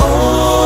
Oh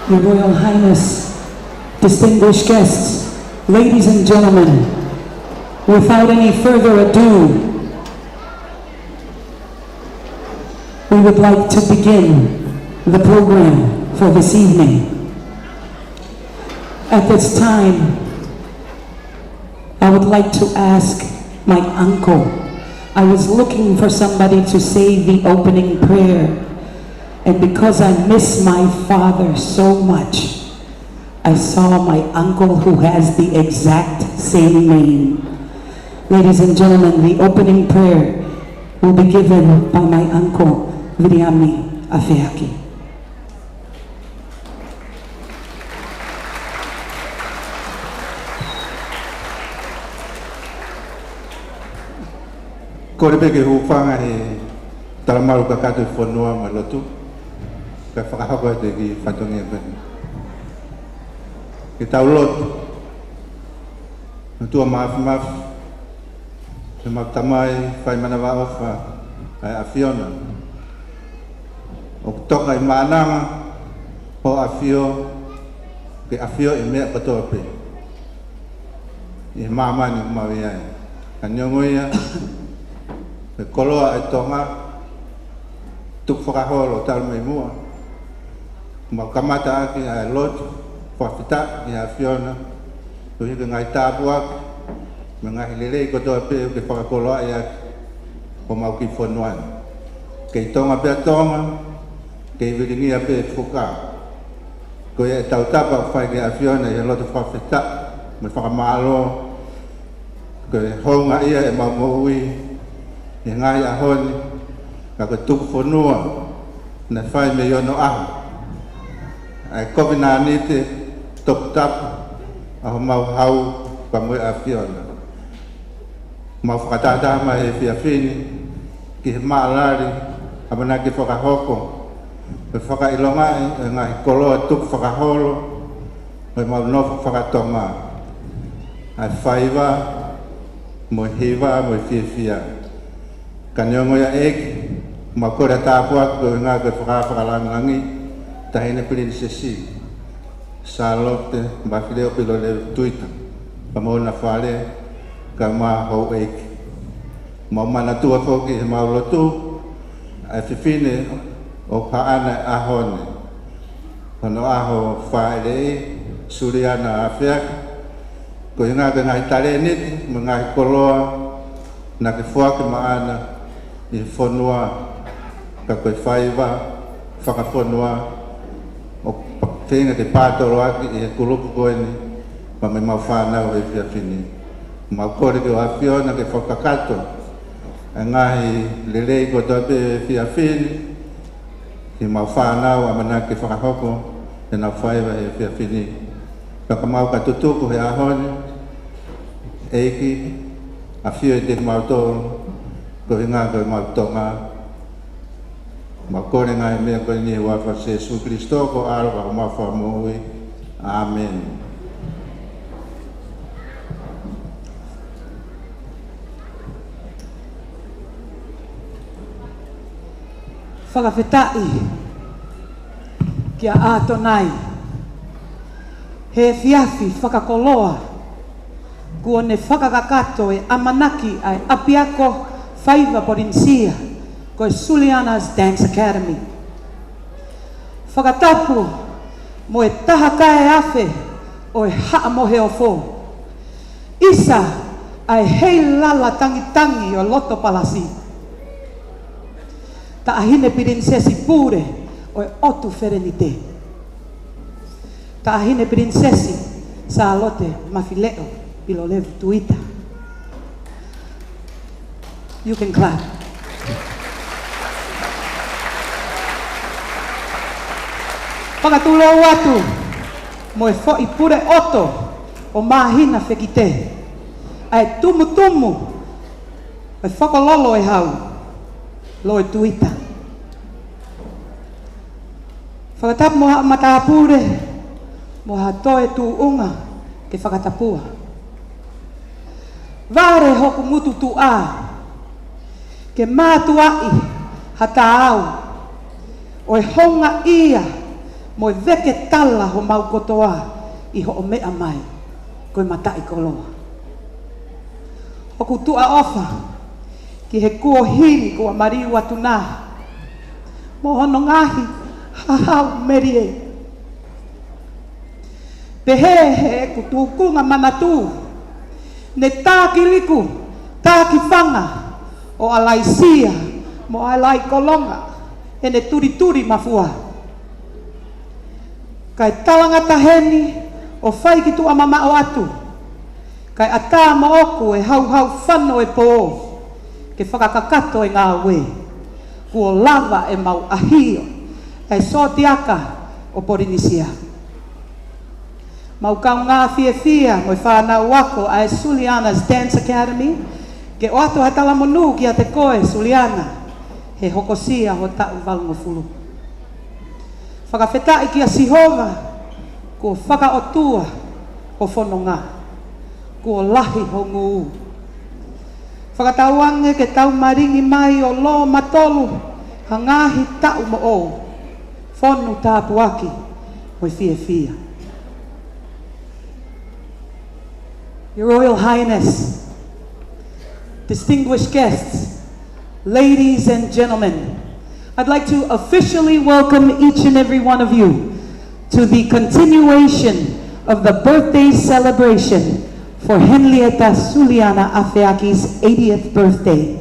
Your Royal Highness, distinguished guests, ladies and gentlemen, without any further ado, we would like to begin the program for this evening. At this time, I would like to ask my uncle. I was looking for somebody to say the opening prayer, and because I miss my father so much, I saw my uncle who has the exact same name. Ladies and gentlemen, the opening prayer will be given by my uncle, Viriami Afeaki. Ko rebe ke hufanga he talamaru ka katu fonua malotu ka whakahapa te ki whatongia kani. Ke taulot na tua maafi te maktamai whai manawa ofa ai Afiona o toka I maananga o Afio ke Afio I mea katoa pe I maamani umawi ai ka nyongoia me koloa e Tonga tuk whakaholo tal mai mua ma kamata aki a lot whawhita ki a Fiona tu hika ngai tāpuak me ngai lelei kotoa pe ke whakakoloa e aki o mau ki whonuan kei Tonga pia Tonga kei viringia pe whuka ko e tautapa whai ki a Fiona e lot whawhita me whakamalo ko e honga ia e mau moui e ngai ahoni ka ko tuk whonua na whai me yono ahu ai kovina nite top tap aho mau hau pa moe a Fiona mau whakatata ma e whiawhini ki he maalari amana ki whakahoko e whakailongai e ngai koloa tuk whakaholo e mau nofu whakatonga ai whaiwa mo hiwa mo whiawhia Kanyongo ya eki, makora tāpua ko ngā koe whakalangangi, tahine Polynesian, Sālote, Mafile'o, Pilolevu, tuita, pamona whale, ka mā hou eki. Mau mana tua whoki he maulotu, ai whiwhine o paana ahone. Hono aho whaelei, Suliana Afeaki, ko ngā koe ngai tare niti, ngai koloa, na ke whake maana, I whonua ka koe whaiwa, whakawhonua o whenga te pātoro aki I he kulupu koe ni ma me mau whanau e whiawhini. Mau kore ke o Afiona ke whakakato a ngahi lelei ko tope e whiawhini ki mau whanau a mana ke whakahoko e nau whaiwa e whiawhini. Ka mau ka tutuku he ahone eiki a whio e te mau tōru ko ngā koe mau tonga ma kore ngai mea koe ni wafa se Jesu Christo ko aro ka mau whamui. Amen. Whakawhetai kia ātonai he whiawhi whakakoloa kua ne whakakakato e amanaki ai Apiako Whaiva Polynesian, ko Suliana's Dance Academy. Whakatapu mo e taha kae afe o e haa mohe o fō. Isa ai hei lala tangi o loto palasi. Ta ahine prinsesi pure o e otu ferenite. Ta ahine prinsesi Sālote Mafile'o Pilolevu tuita. You can clap. Whakatulo watu mo e fo I pure oto o mahina whekite. Ai tumu e whakololo e hau lo e tuita. Whakatap mo ha matapure mo ha toe tu unga ke whakatapua. Vare hoku mutu tu a ke mātuai hata au o e honga ia mo veke tala ho mau kotoa I ho o mea mai koe matai koloa. Hoku tua ofa ki he kua hiri kua mariu atu nā. Mo hono ngahi hahau merie. Te he ku tūkunga manatū. Ne tāki liku, tāki whanga o alai sia mo alai kolonga e ne turi mafua. Kai talanga taheni o whai ki tua mama o atu. Kai ata mo oku e hau whano e po ke whakakakato e ngā we. Kua lava e mau ahio e sotiaka o Polynesian. Mau kau ngā fia mo I whānau wako a Suliana's Dance Academy ke o atu hatala monu ki a te koe Suliana he hokosia ho tau valungo fulu. Whakawhetai ki a Sihova ko whakaotua o whanonga ko lahi ho ngū. Whakatauange ke tau maringi mai o lo matolu hangahi tau mo o whonu tāpuaki mo fia. Your Royal Highness, distinguished guests, ladies and gentlemen, I'd like to officially welcome each and every one of you to the continuation of the birthday celebration for Henilieta Suliana Afeaki's 80th birthday.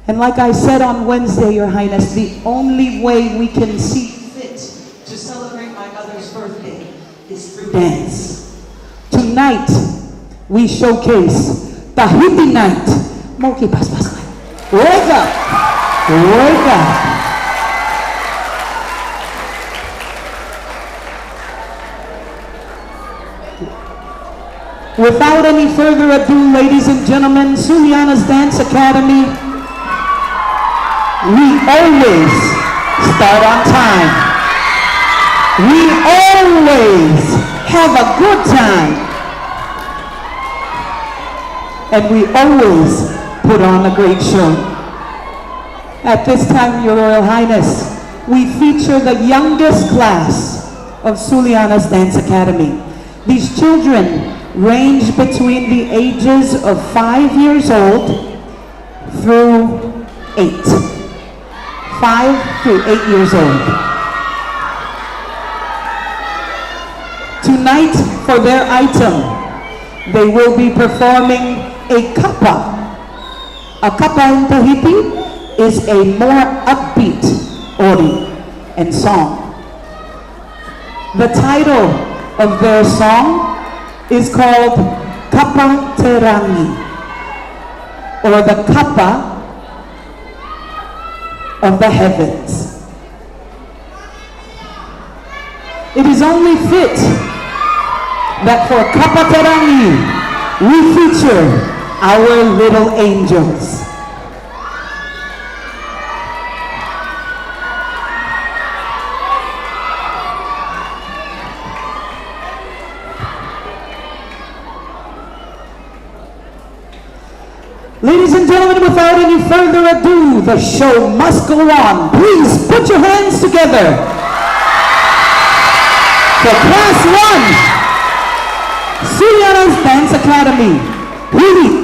And like I said on Wednesday, Your Highness, the only way we can see fit to celebrate my mother's birthday is through dance. Tonight, we showcase Tahiti night. Moki pas. Wake up. Without any further ado, ladies and gentlemen, Suliana's Dance Academy, we always start on time. We always have a good time. And we always put on a great show. At this time, Your Royal Highness, we feature the youngest class of Suliana's Dance Academy. These children range between the ages of 5 years old through 8. 5 through 8 years old. Tonight, for their item, they will be performing a kapa. A kapa in Tahiti is a more upbeat ori and song. The title of their song is called Kapa Terangi, or the Kapa of the Heavens. It is only fit that for Kapa Terangi we feature our little angels. Ladies and gentlemen, without any further ado, the show must go on. Please put your hands together for Class 1, Suliana's Dance Academy. Really.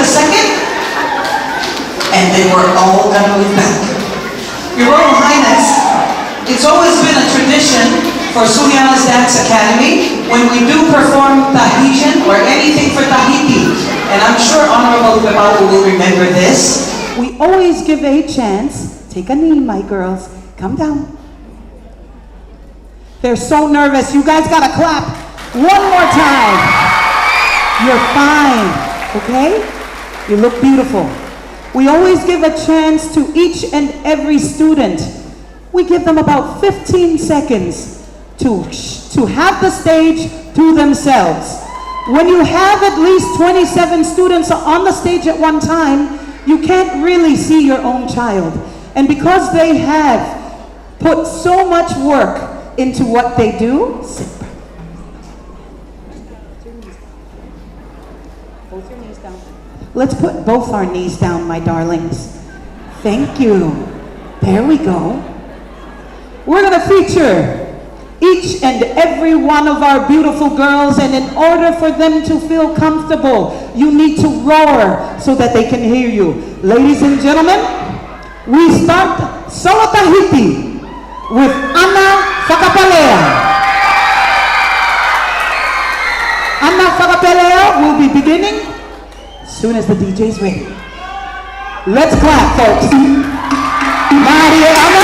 the second, and then we're all gonna move back. Your Royal Highness, it's always been a tradition for Suliana's Dance Academy when we do perform Tahitian or anything for Tahiti. And I'm sure Honorable Apifo'ou will remember this. We always give a chance. Take a knee, my girls. Come down. They're so nervous. You guys gotta clap one more time. You're fine, okay? You look beautiful. We always give a chance to each and every student. We give them about 15 seconds to have the stage to themselves. When you have at least 27 students on the stage at one time, you can't really see your own child. And because they have put so much work into what they do, sit back. Both your knees down. Let's put both our knees down, my darlings. Thank you. There we go. We're gonna feature each and every one of our beautiful girls, and in order for them to feel comfortable, you need to roar so that they can hear you. Ladies and gentlemen, we start Sālote with Ana Whakapelea. Ana Whakapelea will be beginning as soon as the DJ's ready. Let's clap, folks. Maria Ana.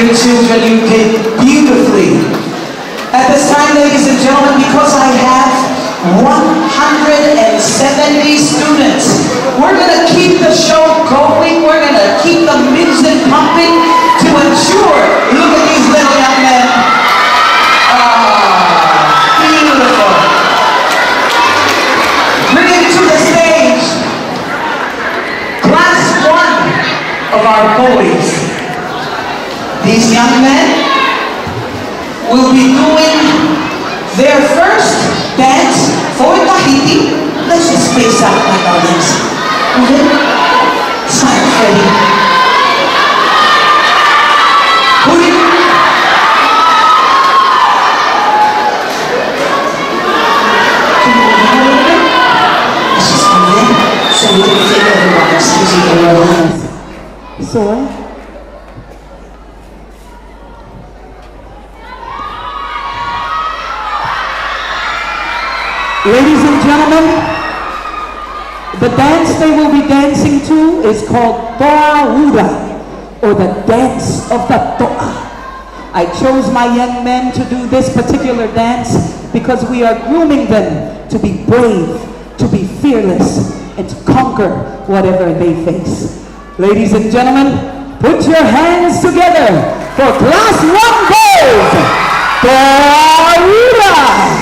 dear children, you did beautifully. At this time, ladies and gentlemen, because I have 170 students, we're going to keep the show going. We're going to keep the music pumping to ensure, look at these little young men. Beautiful. Bringing to the stage class 1 of our boys. These young men will be doing their first dance for Tahiti. Let's just space out my darlings. Okay? Smile, Freddie. Let's just move in so we can fit everyone. Excuse me, everyone. Soy. Ladies and gentlemen, the dance they will be dancing to is called Toa Ura, or the dance of the Toa. I chose my young men to do this particular dance because we are grooming them to be brave, to be fearless, and to conquer whatever they face. Ladies and gentlemen, put your hands together for Class 1 Gold, Toa Ura!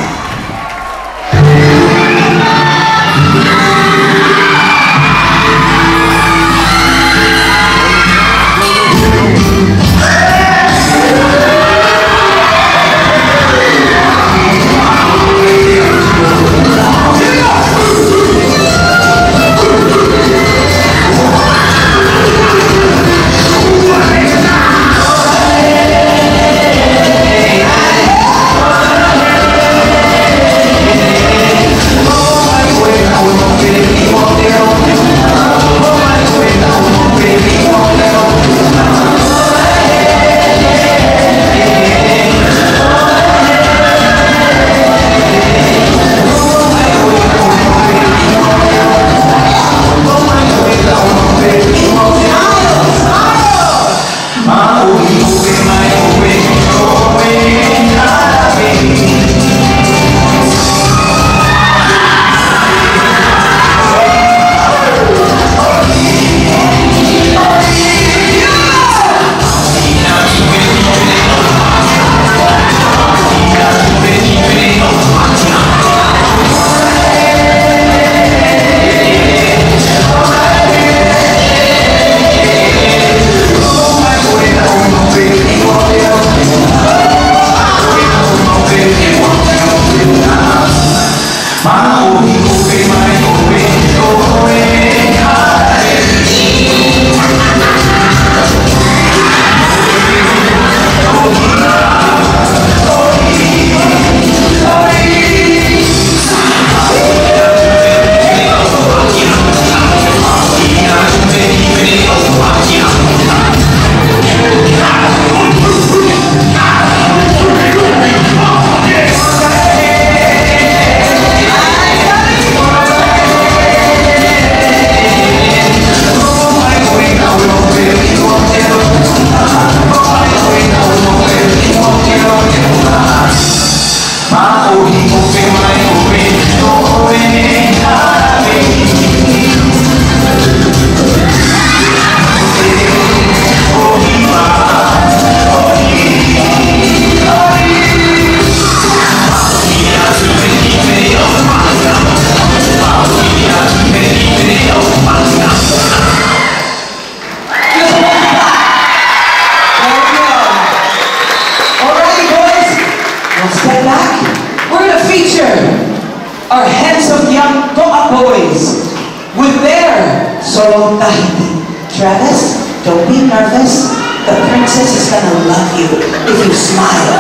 Travis, don't be nervous. The princess is gonna love you if you smile.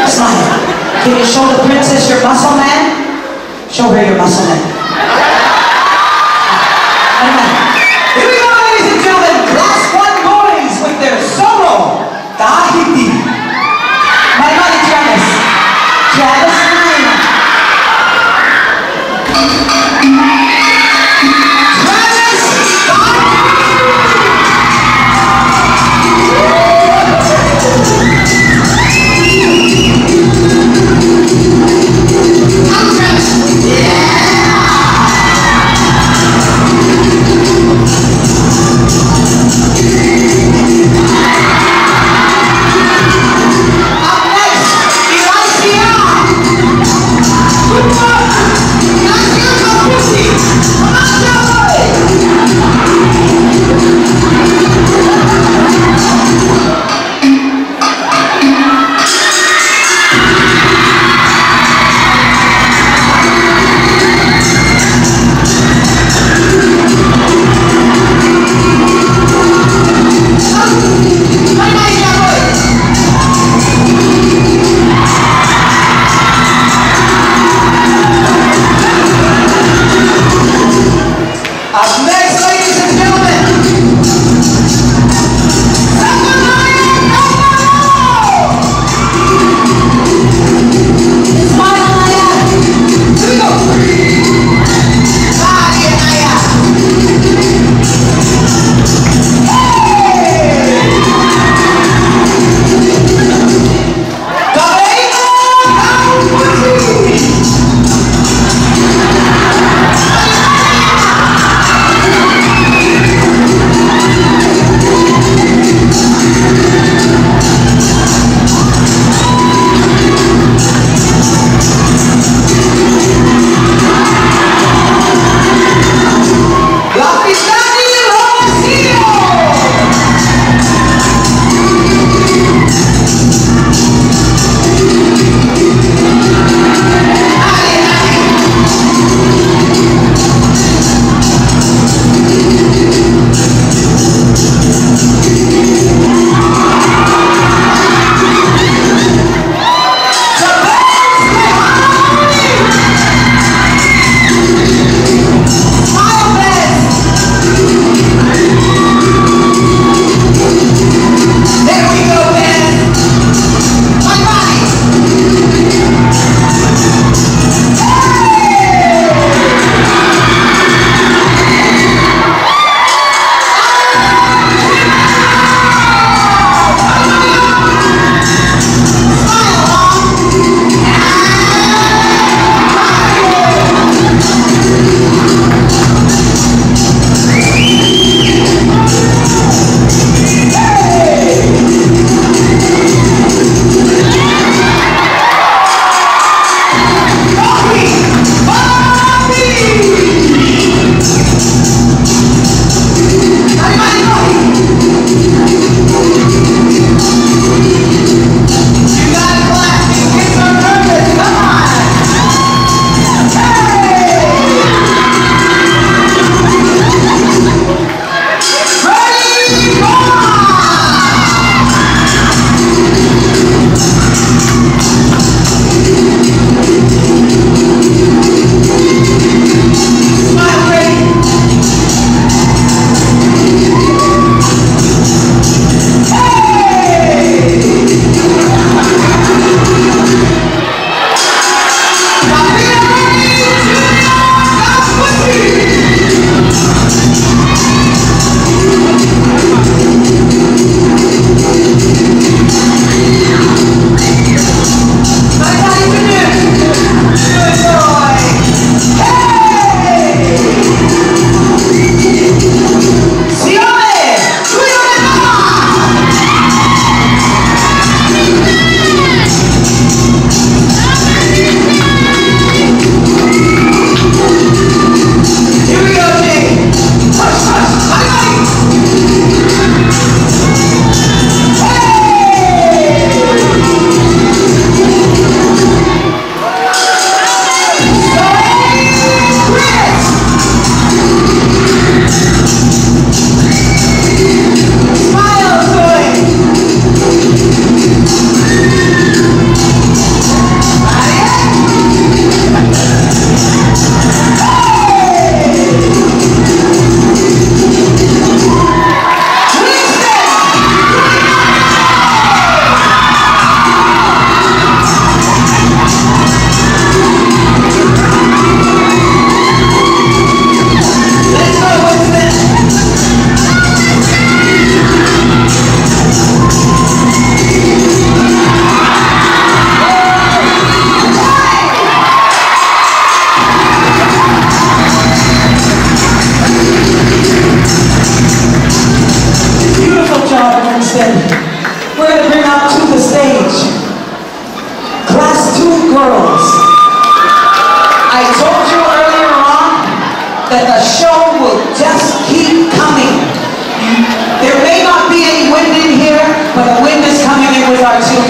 Smile. Can you show the princess your muscle man? Show her your muscle man. Here we go, ladies and gentlemen. Class 1 boys with their solo Tahiti. Malani, Travis. Travis, Travis,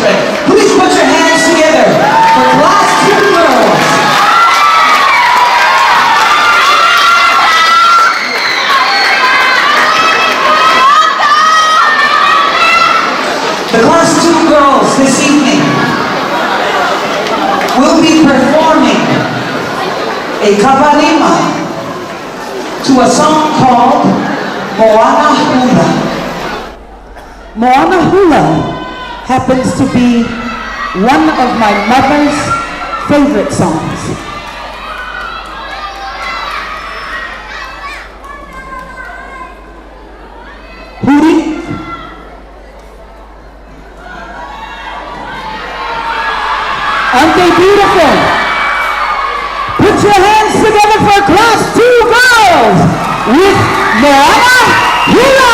children. Please put your hands together for class 2 girls. The class 2 girls this evening will be performing a kabalima to a song called Moana Hula. Moana Hula happens to be one of my mother's favorite songs. Huri. Aren't they beautiful? Put your hands together for class 2 girls with Moana Hula.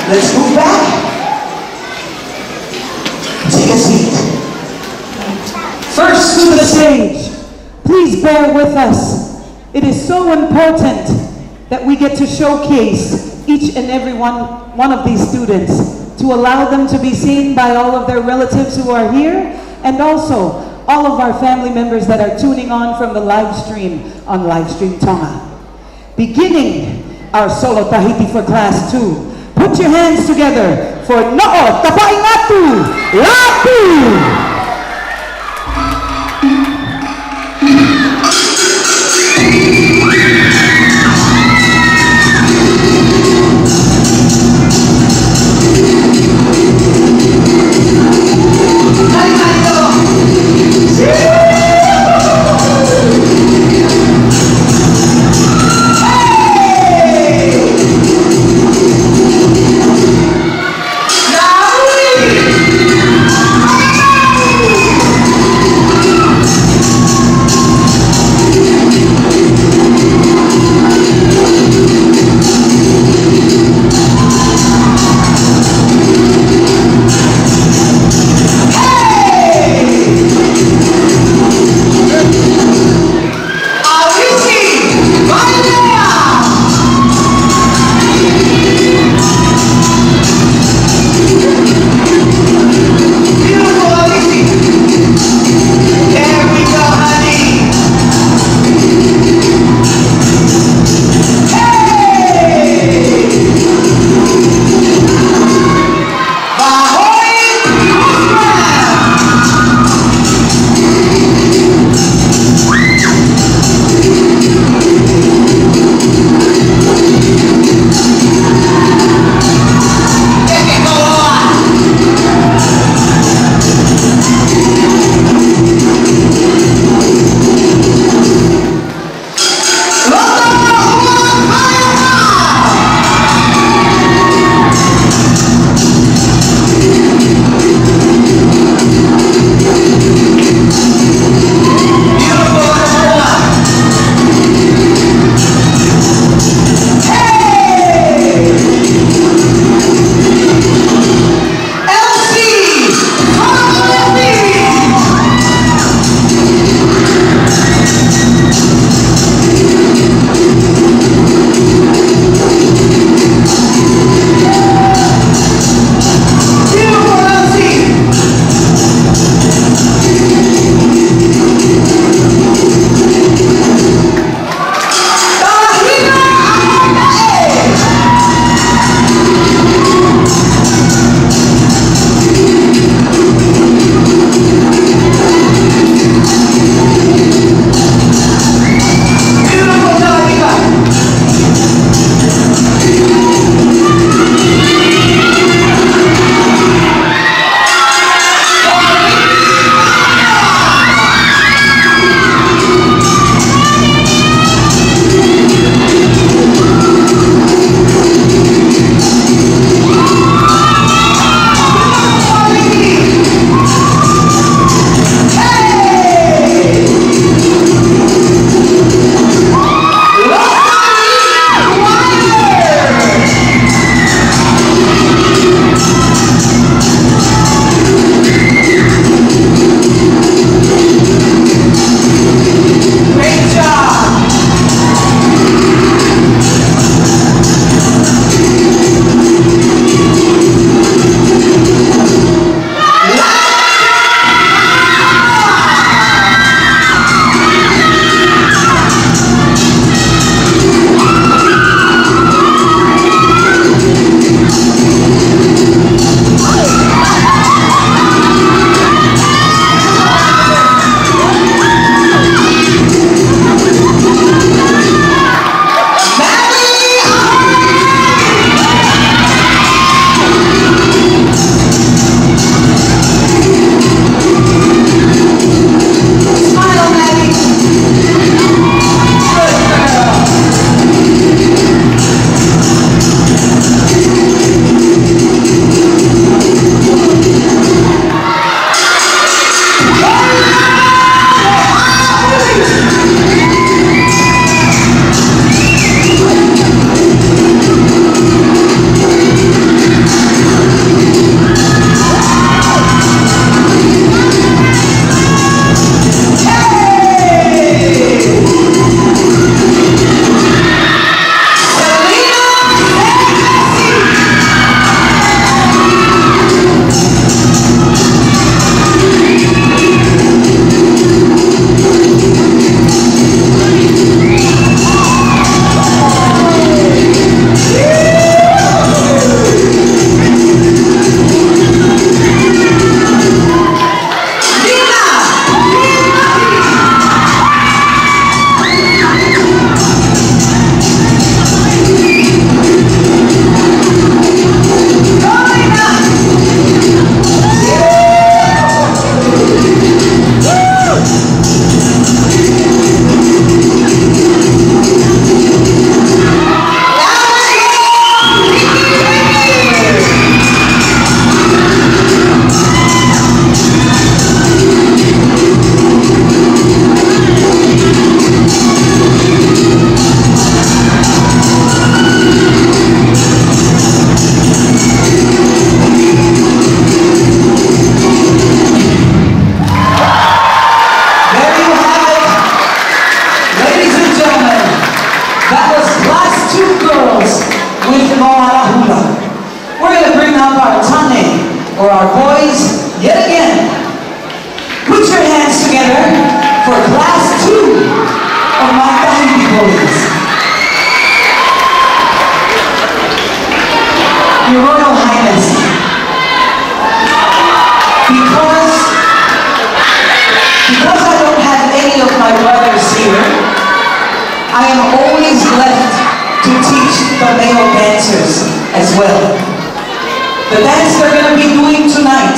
Let's move back. Take a seat. First to the stage, please bear with us. It is so important that we get to showcase each and every one of these students to allow them to be seen by all of their relatives who are here, and also all of our family members that are tuning on from the live stream on Livestream Tonga. Beginning our solo Tahiti for class 2. Put your hands together for No'o Tapaingatu Latu! Now the male dancers as well. The dance they're going to be doing tonight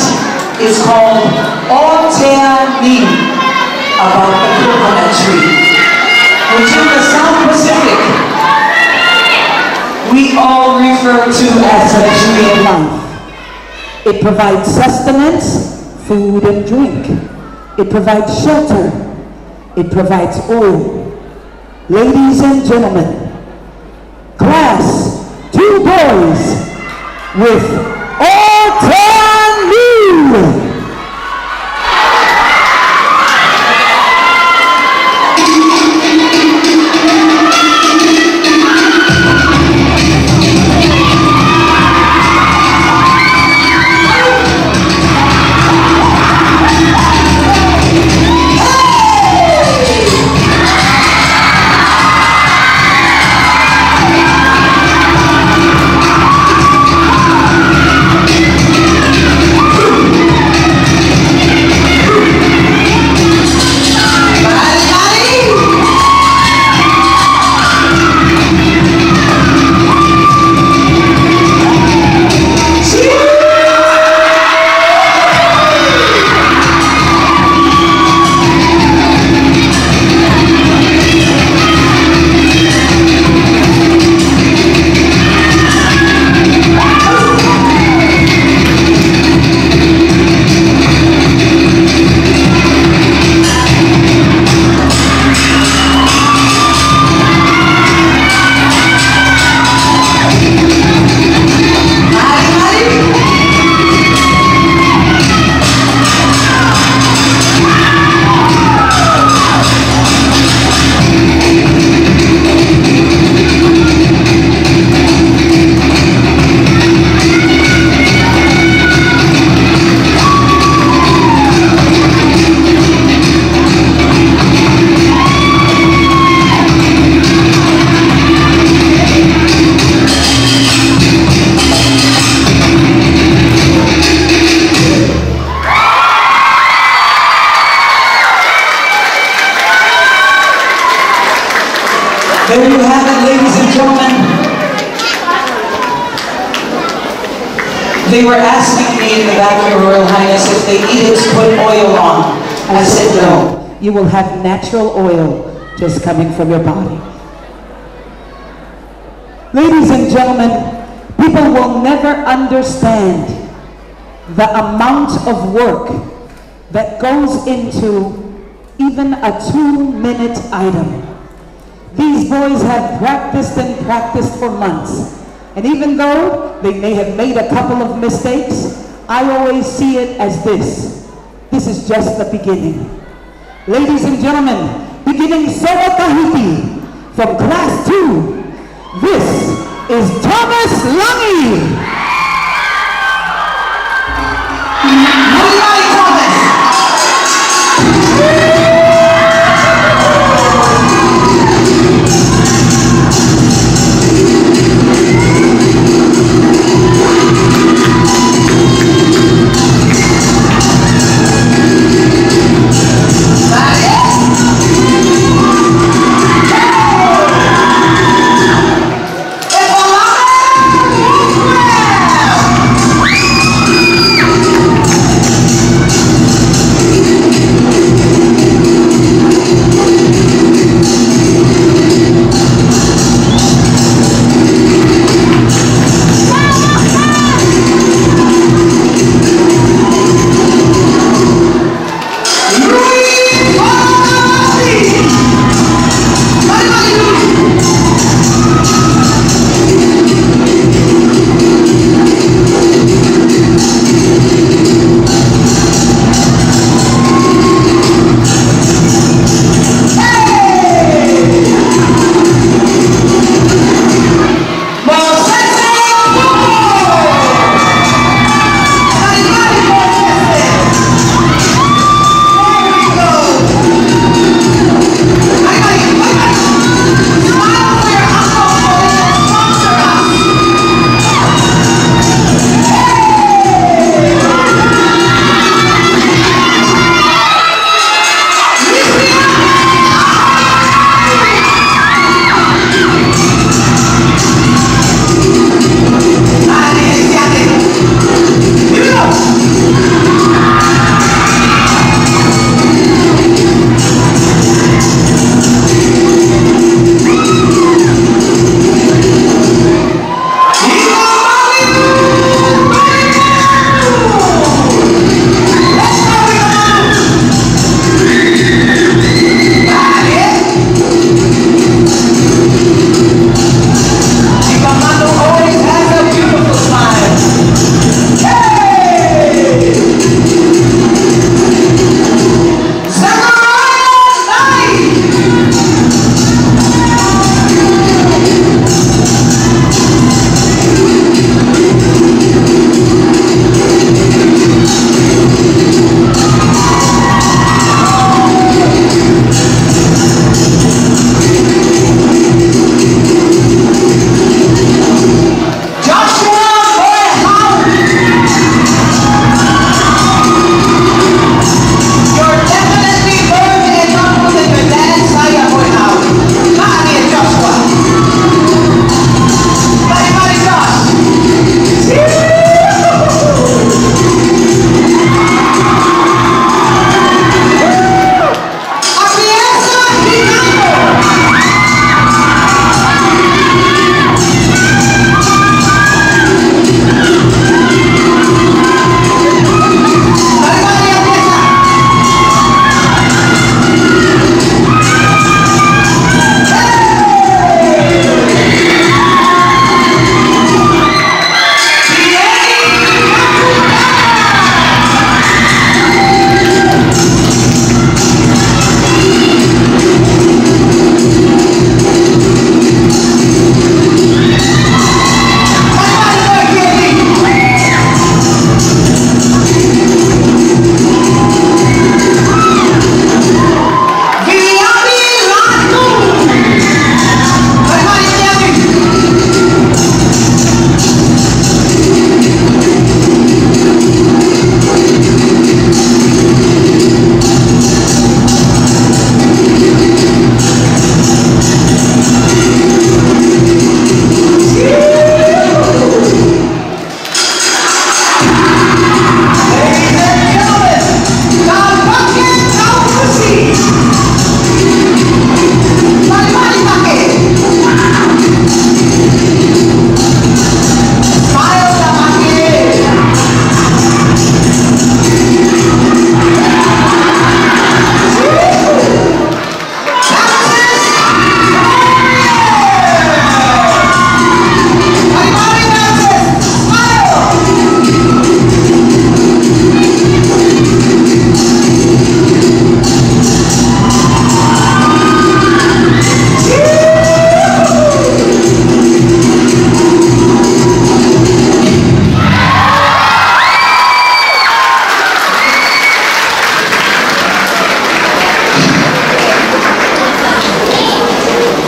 is called Oteani, about the coconut tree, which in the South Pacific we all refer to as As the a tree tree of of life. life. It provides sustenance, food and drink. It provides shelter. It provides oil. Ladies and gentlemen, class 2 boys with Oteani. There you have it, ladies and gentlemen. They were asking me in the back of Your Royal Highness if they needed to put oil on. I said no. You will have natural oil just coming from your body. Ladies and gentlemen, people will never understand the amount of work that goes into even a 2-minute item. These boys have practiced and practiced for months. And even though they may have made a couple of mistakes, I always see it as this. This is just the beginning. Ladies and gentlemen, beginning Solo Tahiti from class 2, this is Thomas Langi. Malani Thomas.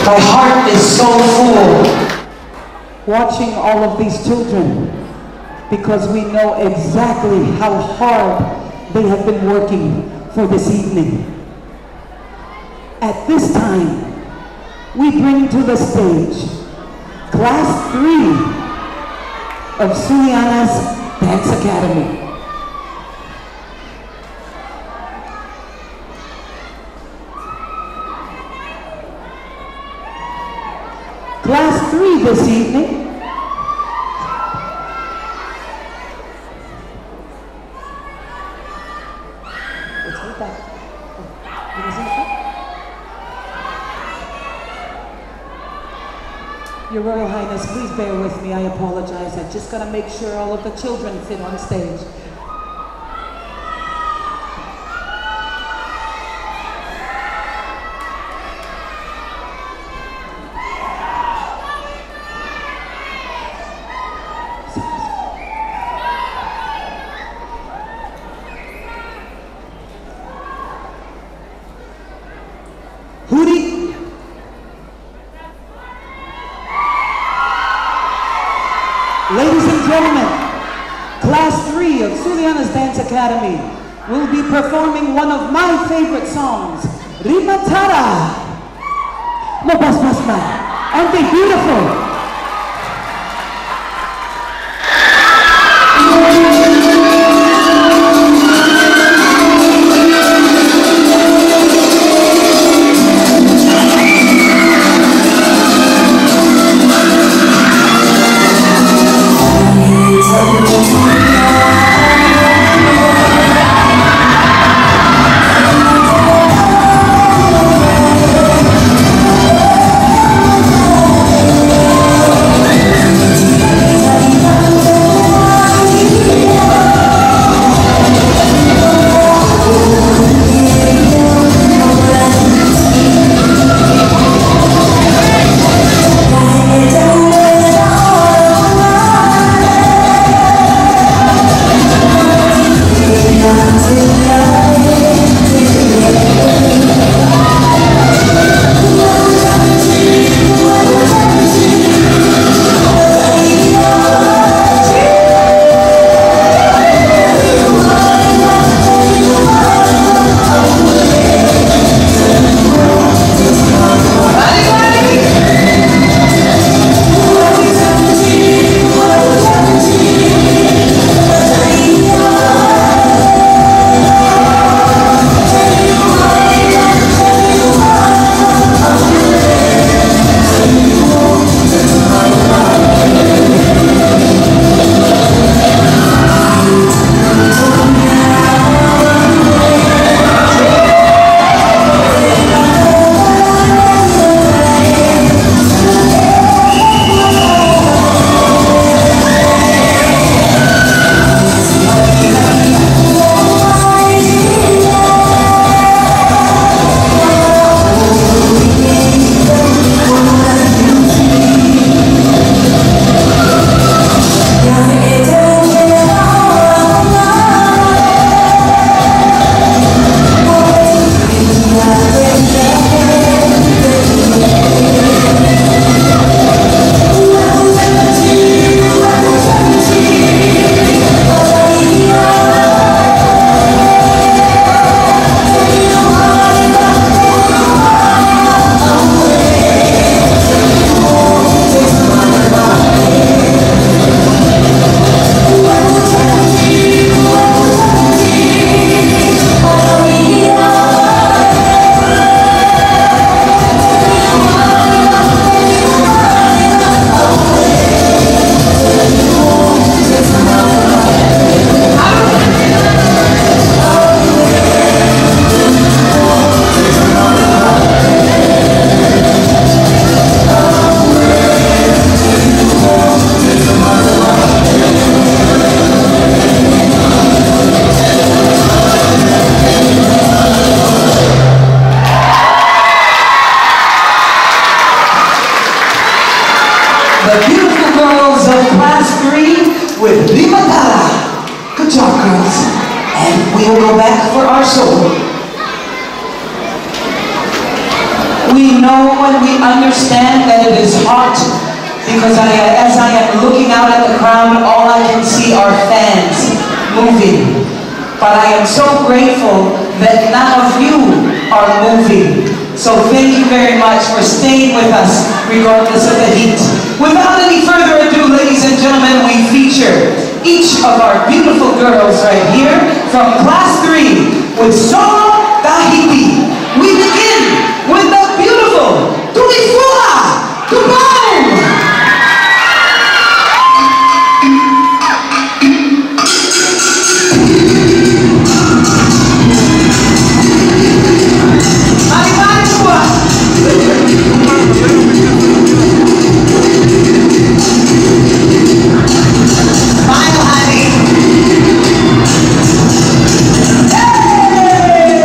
My heart is so full. Watching all of these children, because we know exactly how hard they have been working for this evening. At this time, we bring to the stage Class 3 of Suliana's Dance Academy. Class 3 this evening Your Royal Highness, please bear with me. I apologize. I just got to make sure all of the children fit on stage. Hootie. Ladies and gentlemen, Class 3 of Suliana's Dance Academy will be performing one of my favorite songs, Rimatara. Mabasbasma. Aren't they beautiful? The beautiful girls of Class 3 with Rimatara. Good job, girls. And we will go back for our solo. We know and we understand that it is hot because as I am looking out at the crowd, all I can see are fans moving. But I am so grateful that none of you are moving. So thank you very much for staying with us regardless of the heat. Without any further ado, ladies and gentlemen, we feature each of our beautiful girls right here from Class 3 with Solo Tahiti. We begin with the beautiful Tuifua Tupau! Smile, honey. Hey!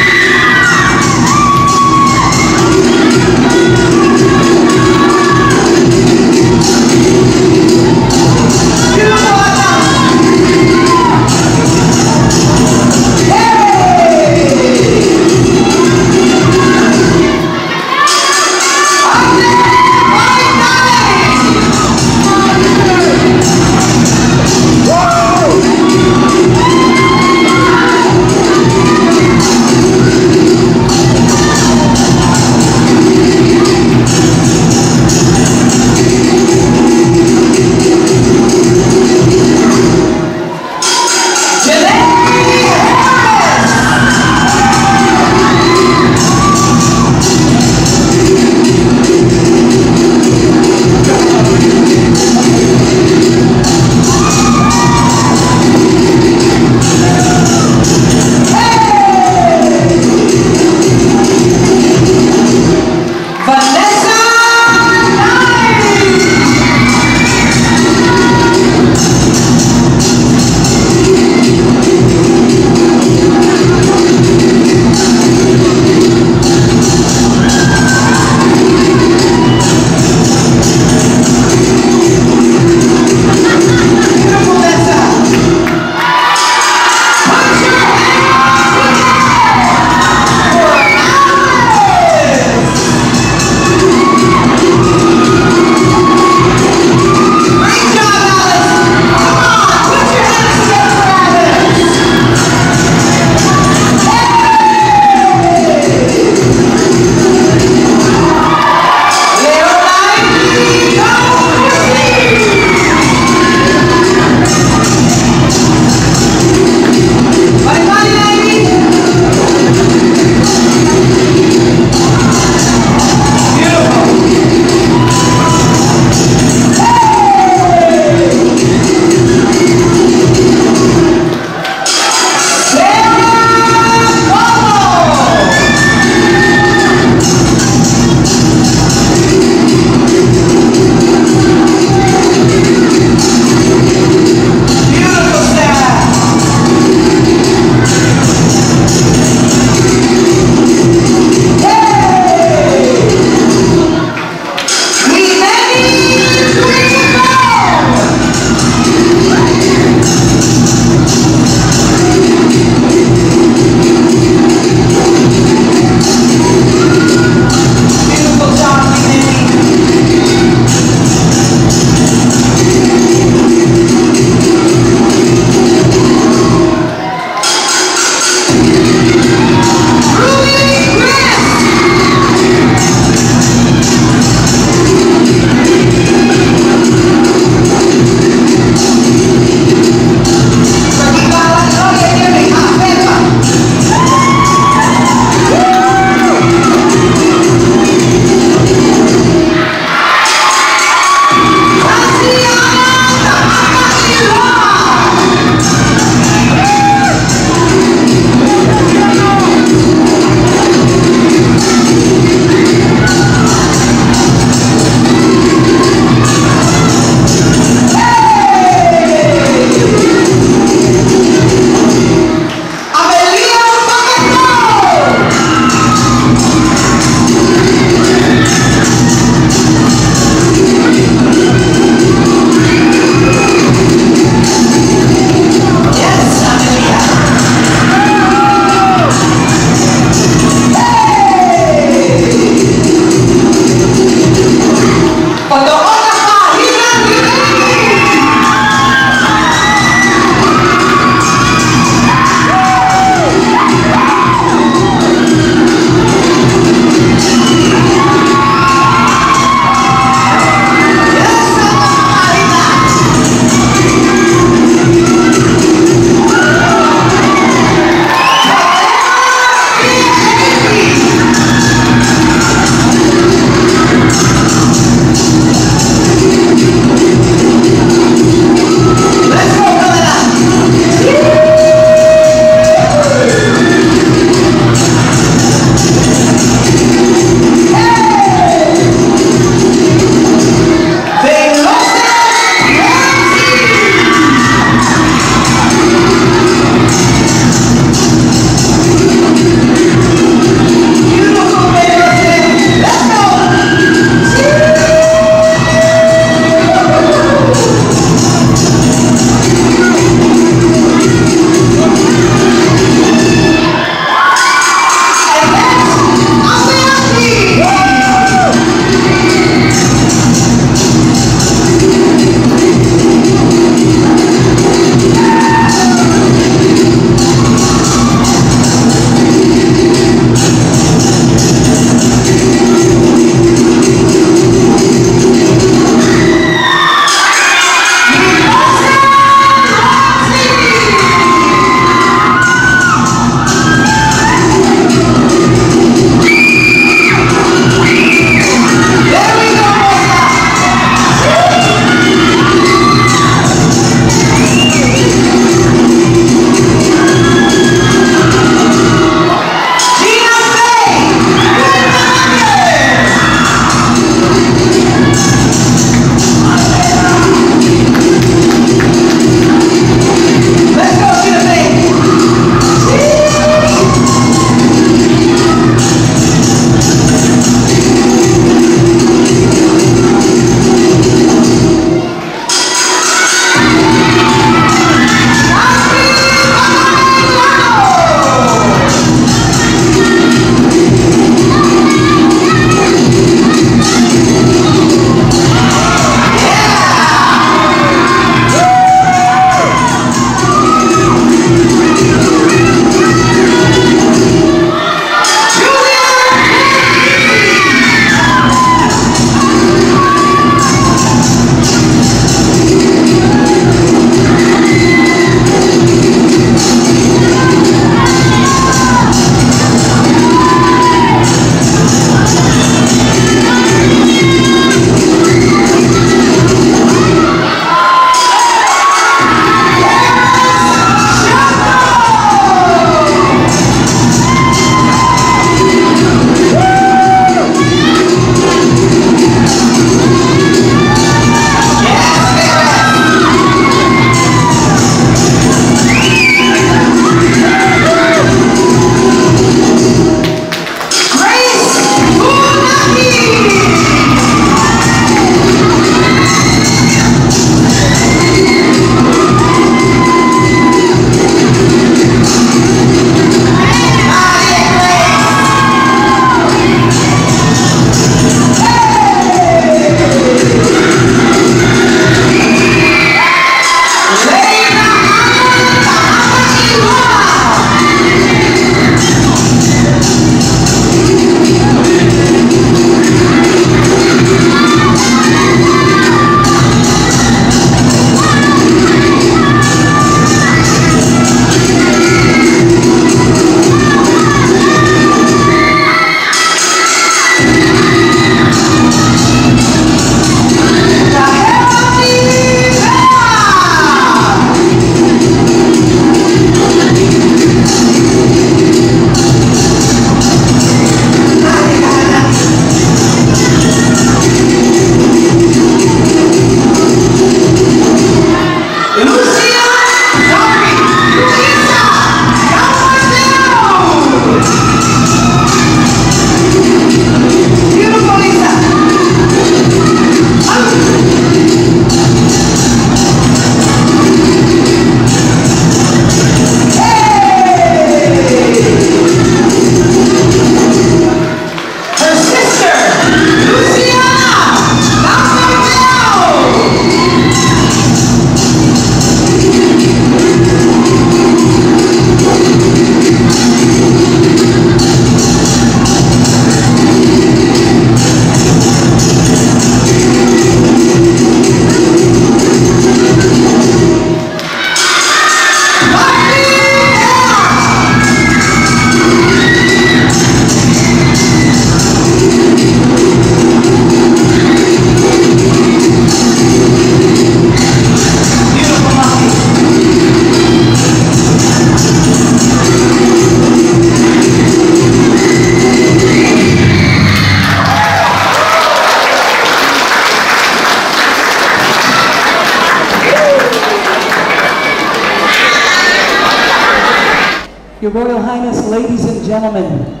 Your Royal Highness, ladies and gentlemen,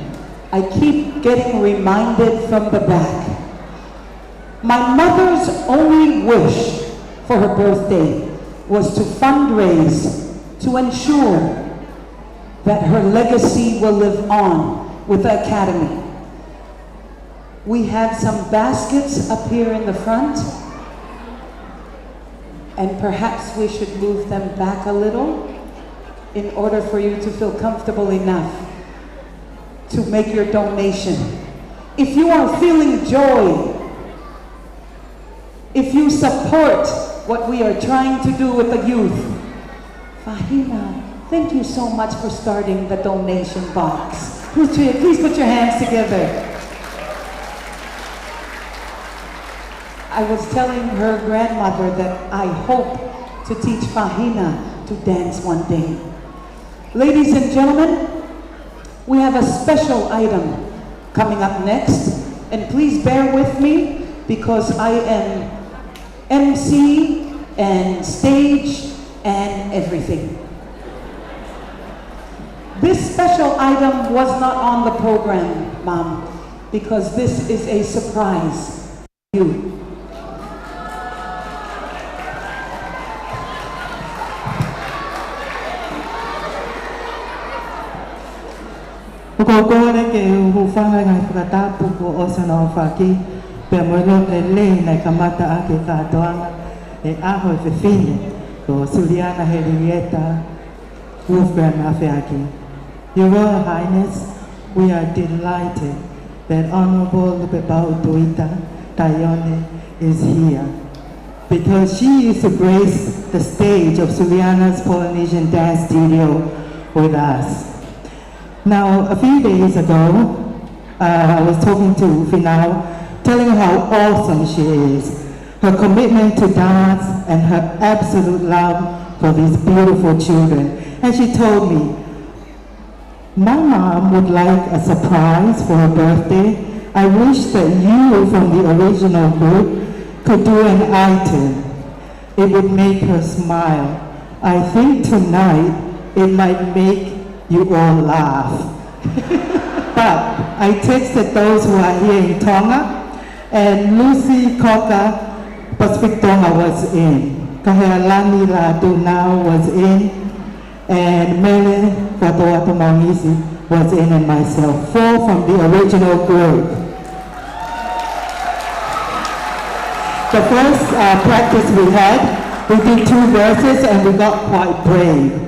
I keep getting reminded from the back. My mother's only wish for her birthday was to fundraise to ensure that her legacy will live on with the Academy. We have some baskets up here in the front, and perhaps we should move them back a little in order for you to feel comfortable enough to make your donation. If you are feeling joy, if you support what we are trying to do with the youth, Fahina, thank you so much for starting the donation box. Please put your hands together. I was telling her grandmother that I hope to teach Fahina to dance one day. Ladies and gentlemen, we have a special item coming up next, and please bear with me because I am MC and stage and everything. This special item was not on the program, Mom, because this is a surprise for you. Kukokore ke hufanga ngai whakatapu ko osana o Afeaki, pia moelo le le nei kamata ake katoanga e aho e whiwhine ko Suliana, Henilieta, Wolfgramm, Afeaki. Your Royal Highness, we are delighted that Honorable Lupepau Tuita Tayone is here because she used to grace the stage of Suliana's Polynesian dance studio with us. Now, a few days ago, I was talking to Finau, telling her how awesome she is, her commitment to dance and her absolute love for these beautiful children. And she told me, my mom would like a surprise for her birthday. I wish that you from the original group could do an item. It would make her smile. I think tonight it might make you all laugh. But I texted those who are here in Tonga, and Lucy Koka, Pacific Tonga was in. Kahealani Ladu now was in, and Mele Fatoata Maungisi was in, and myself. 4 from the original group. The first practice we had, we did 2 verses and we got quite brave.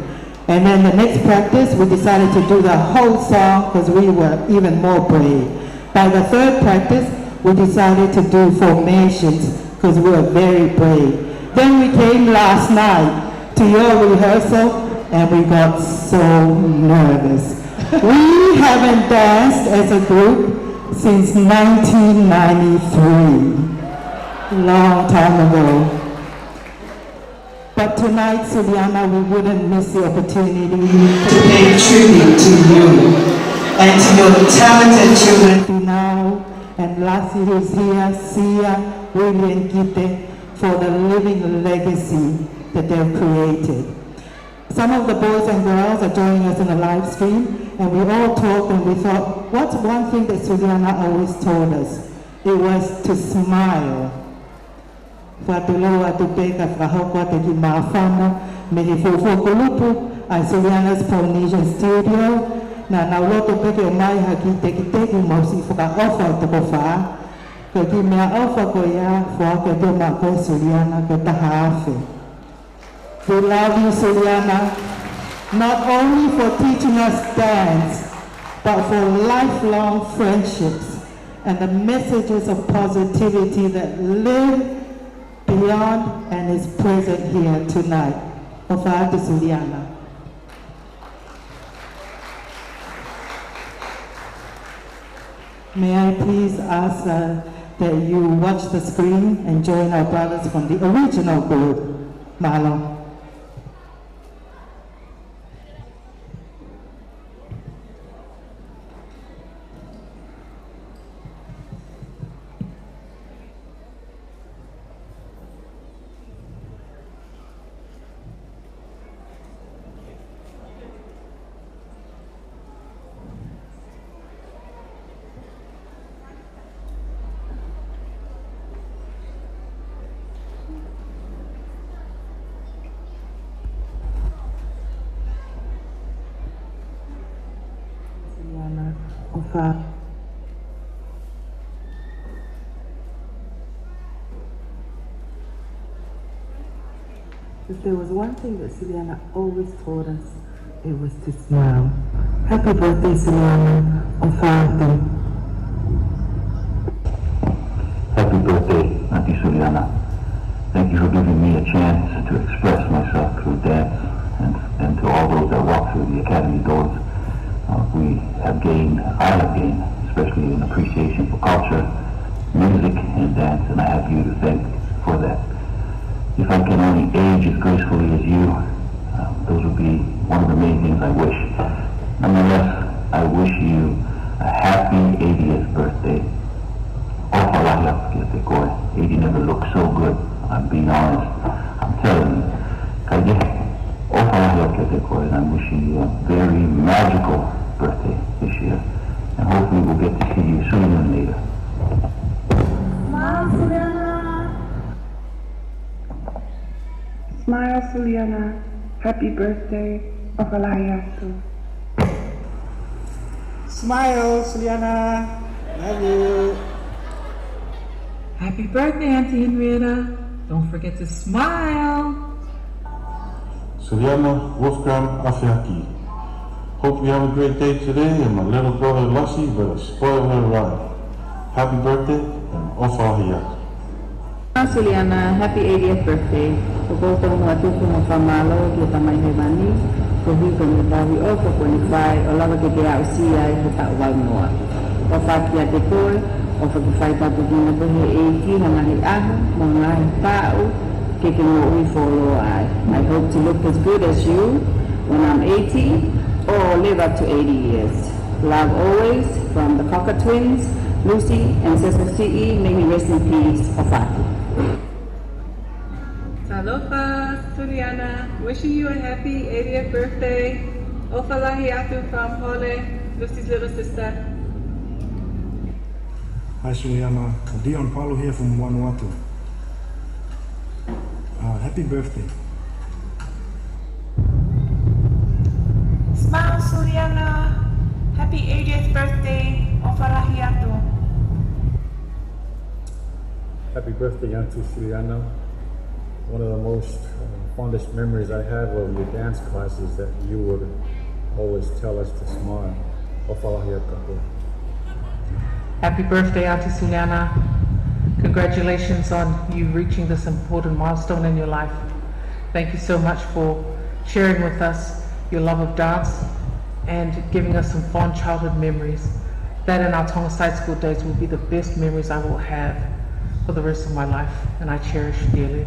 And then the next practice, we decided to do the whole song because we were even more brave. By the 3rd practice, we decided to do formations because we were very brave. Then we came last night to your rehearsal and we got so nervous. We haven't danced as a group since 1993, long time ago. But tonight, Suliana, we wouldn't miss the opportunity to pay tribute to you and to your talented children now, and Lassie who's here, Sia, Willie and Kite, for the living legacy that they've created. Some of the boys and girls are joining us in the live stream, and we all talked and we thought, what's one thing that Suliana always told us? It was to smile. Whatuloa tu peka whahokwa te ki mawhana, me he fōwhokolupu, ai Suliana's Polynesian studio, na nauloto peke o mai ha ki teki mausi whakaofa te kowha, ko ki mea ofa ko ia, whaka te ma koe Suliana, ko taha awhi. We love you, Suliana, not only for teaching us dance, but for lifelong friendships and the messages of positivity that live beyond and is present here tonight. Ofa'atu Suliana. May I please ask that you watch the screen and join our brothers from the original group. Mahalo. wha. If there was one thing that Suliana always taught us, it was to smile. Happy birthday, Suliana. Ofatu. Happy birthday, Auntie Suliana. Thank you for giving me a chance to express myself through dance, and to all those that walk through the academy doors. I have gained, especially an appreciation for culture, music, and dance, and I have you to thank for that. If I can only age as gracefully as you, those would be one of the main things I wish. Nonetheless, I wish you a happy 80th birthday. 80 never looked so good. I'm being honest. I'm telling you. And I'm wishing you a very magical birthday this year. And hopefully we'll get to see you sooner than later. Smile, Suliana. Smile, Suliana. Happy birthday, Mafile'o. Smile, Suliana. Love you. Happy birthday, Auntie Henilieta. Don't forget to smile. Suliana, Wolfgramm, Afeaki. Hope you have a great day today, and my little brother Lassie better spoil her ride. Happy birthday, and Ofahia. Suliana, happy 80th birthday. Kokoto mo atuko mo famalo kita mai hemani. Kohi ko mo tawi o ko qualify o lava ke dia usia i ta wal noa. Afeaki dekor o fa fai ta bugina bo he 80 na mai aho mo ngai pau ke ke mo ui follow I hope to look as good as you when I'm 80 or live up to 80 years. Love always from the Cocker twins, Lucy and Sister CE. May he rest in peace. Afeaki. Aloha, Suliana. Wishing you a happy 80th birthday. Ofalahiatu from Hole, Lucy's little sister. Hi Suliana, Dion Paulo here from Vanuatu. Happy birthday. Smile, Suliana. Happy 80th birthday, Ofalahiatu. Happy birthday, Auntie Suliana. One of the most fondest memories I have of your dance classes that you would always tell us to smile. Ofalahiatu. Happy birthday, Auntie Suliana. Congratulations on you reaching this important milestone in your life. Thank you so much for sharing with us your love of dance and giving us some fond childhood memories. That in our Tonga Side School days will be the best memories I will have for the rest of my life, and I cherish dearly.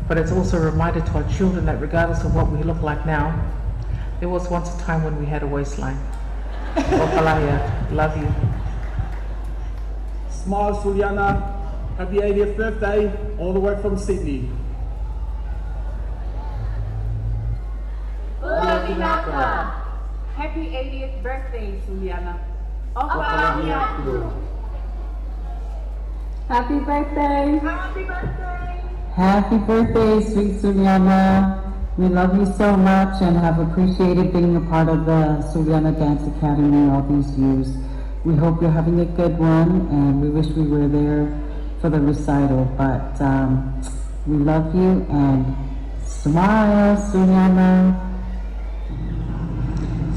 But it's also a reminder to our children that regardless of what we look like now, there was once a time when we had a waistline. Ofalaia, love you. Smile, Suliana. Happy 80th birthday, all the way from Sydney. Happy 80th birthday, Suliana. Happy birthday. Happy birthday. Happy birthday, sweet Suliana. We love you so much and have appreciated being a part of the Suliana Dance Academy all these years. We hope you're having a good one, and we wish we were there for the recital, but we love you, and smile, Suliana.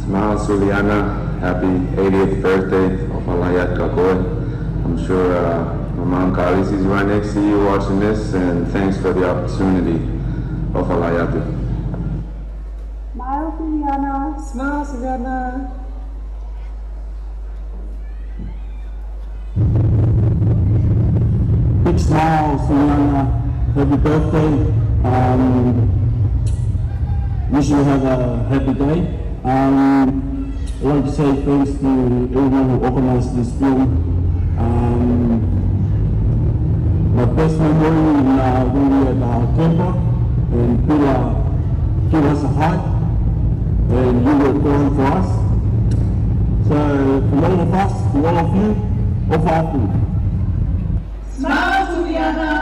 Smile, Suliana. Happy 80th birthday of Malayat Kakoy. I'm sure my mom Kalis is right next to you watching this, and thanks for the opportunity of Malayat. Smile, Suliana. Smile, Suliana. Big smile, Suliana. Happy birthday. Wish you have a happy day. I'd like to say thanks to everyone who organized this film. My best memory when we were at our temple and people gave us a hug and you were calling for us. So from all of us, to all of you, Ofa'atu. Smile, Suliana,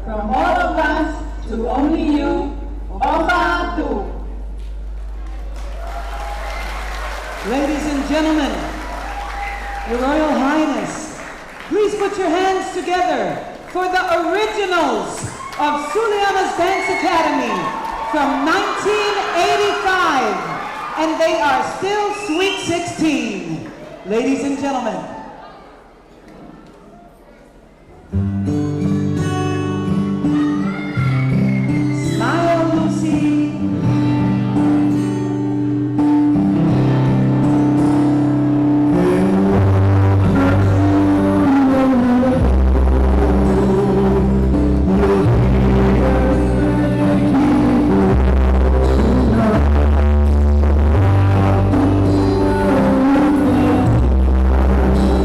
from all of us to only you, Ofa'atu. Ladies and gentlemen, for the originals of Suliana's Dance Academy from 1985, and they are still Sweet 16. Ladies and gentlemen. Smile, Lucy. Thank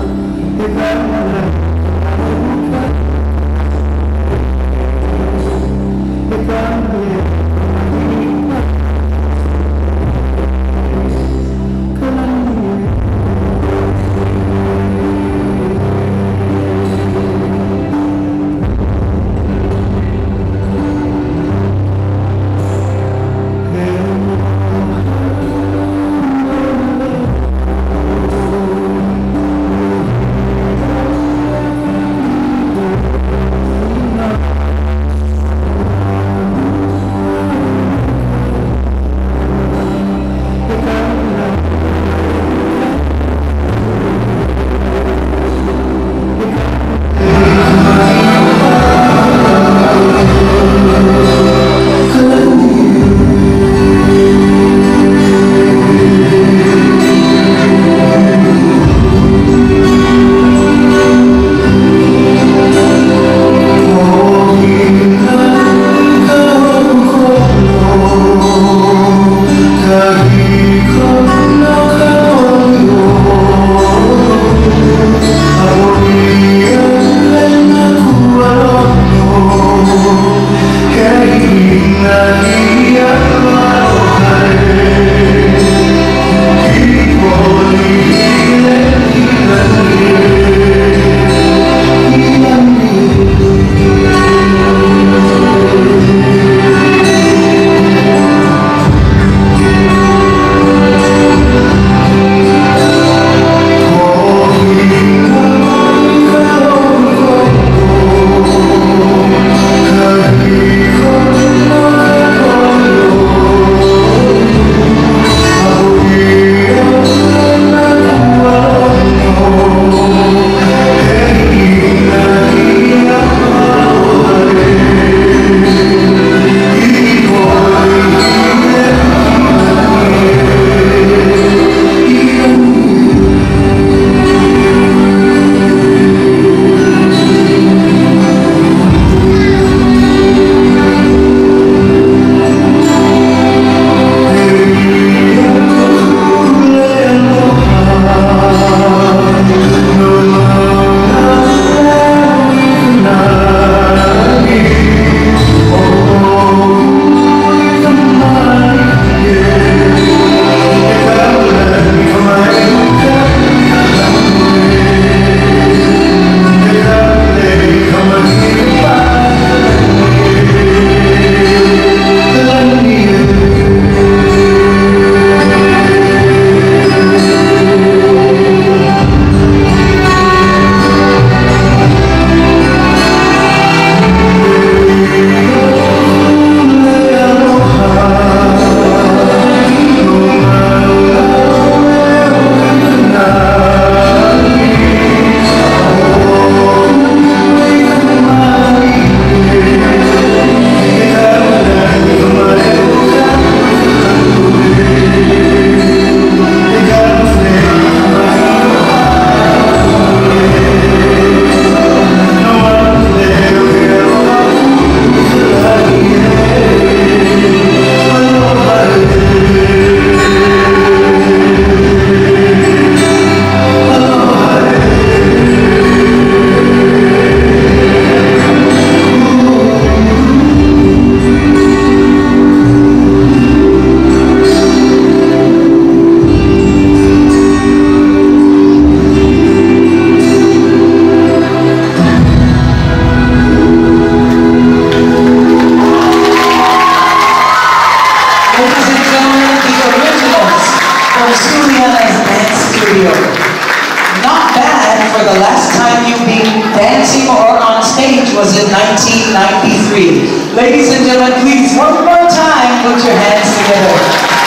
1993. Ladies and gentlemen, please, one more time, put your hands together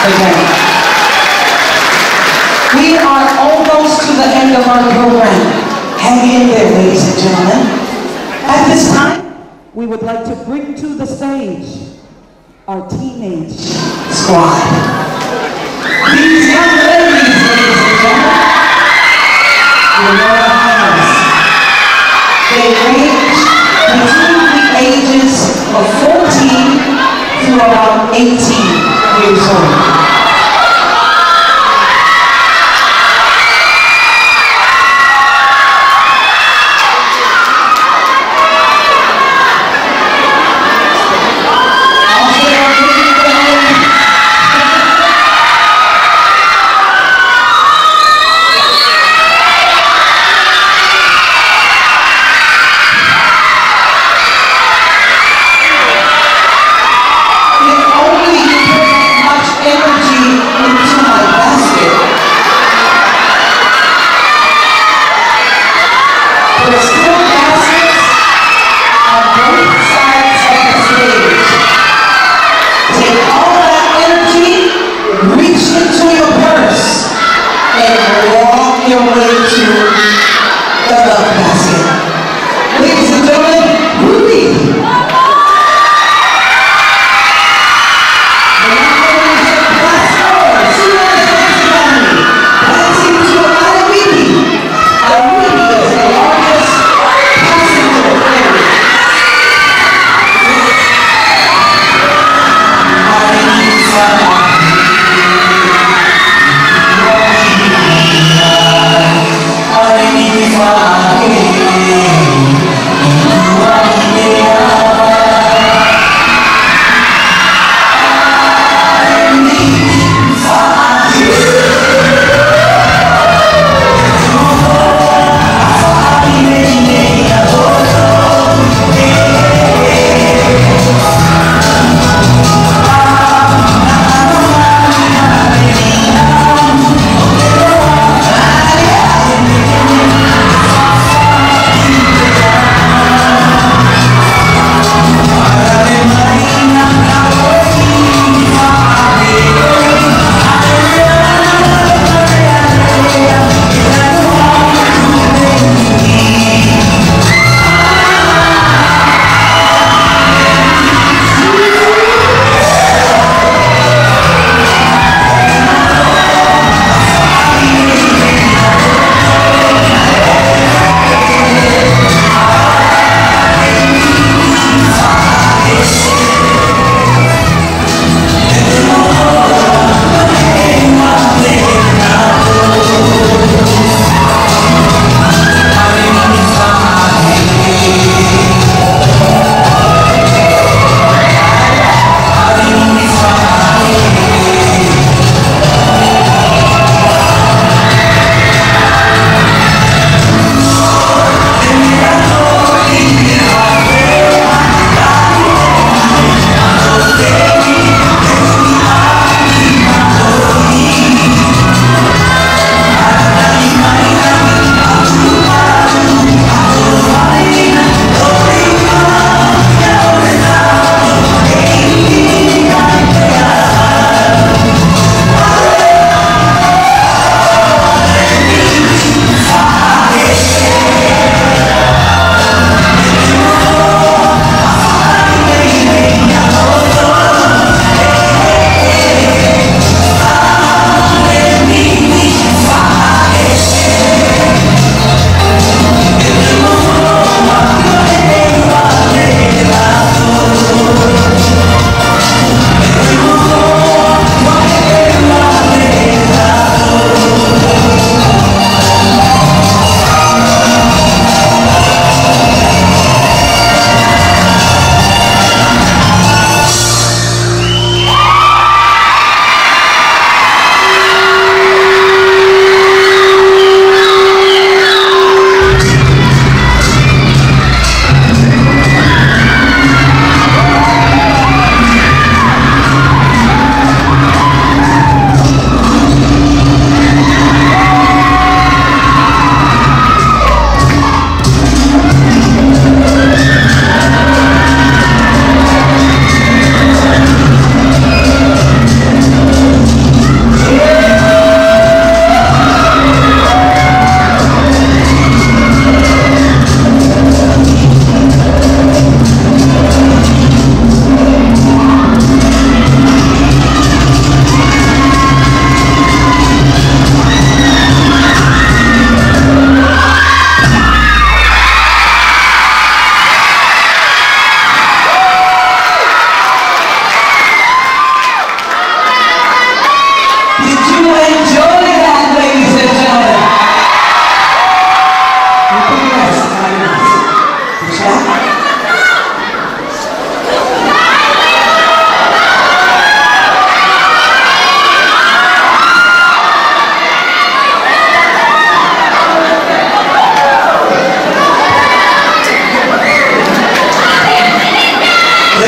for them. We are almost to the end of our program. Hang in there, ladies and gentlemen. At this time, We would like to bring to the stage our teenage squad. These young ladies, ladies and gentlemen, your Royal Highness, they range between the ages of 14 to about 18 years old. If only you put much energy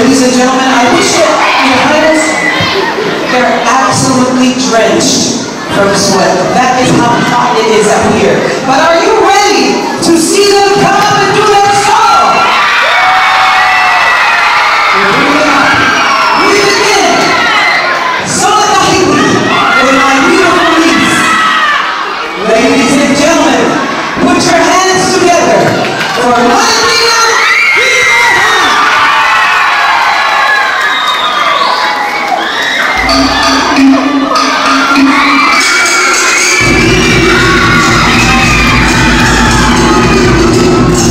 Ladies and gentlemen, I wish that, Your Highness, they're absolutely drenched from sweat. That is how hot it is up here. But are you ready to see them come up and do their song? Here we are. We begin. Sālote with my beautiful niece. Ladies and gentlemen, put your hands together for Malani. Thank you.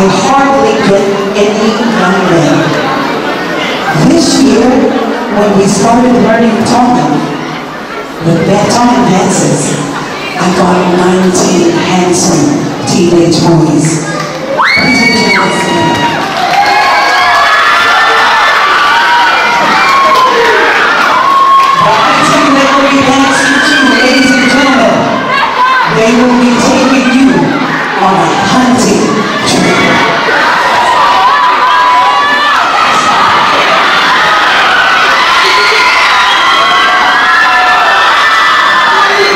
I hardly get any young men. This year, when we started learning Tongan, the Tongan dances, I got 19 handsome teenage boys. Please put your hands together. They will be dancing too, ladies and gentlemen. They will be taking you on a hunting trip.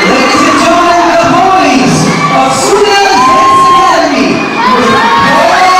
Ladies and gentlemen, the boys of Suliana Dance Academy with Polynesian.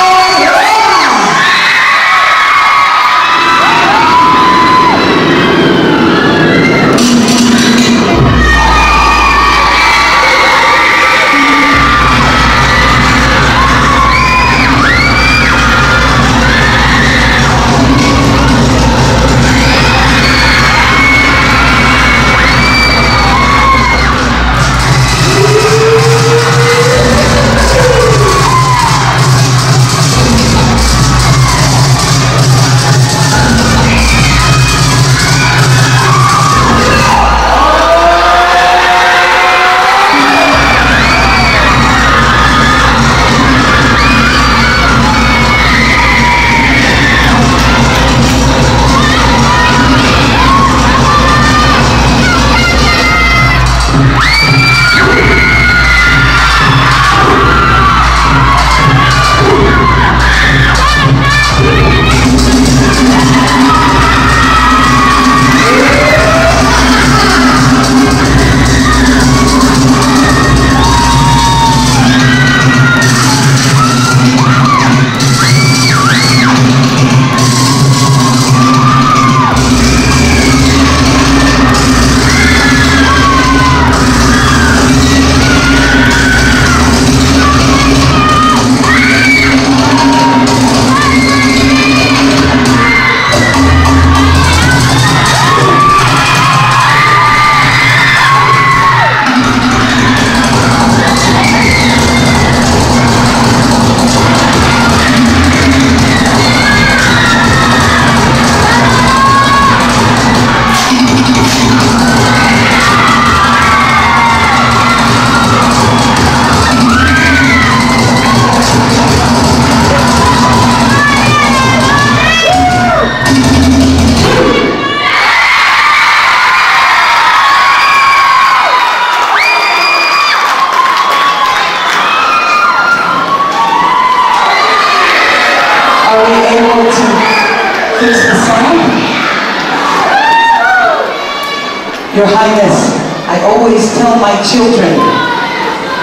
Your Highness, I always tell my children,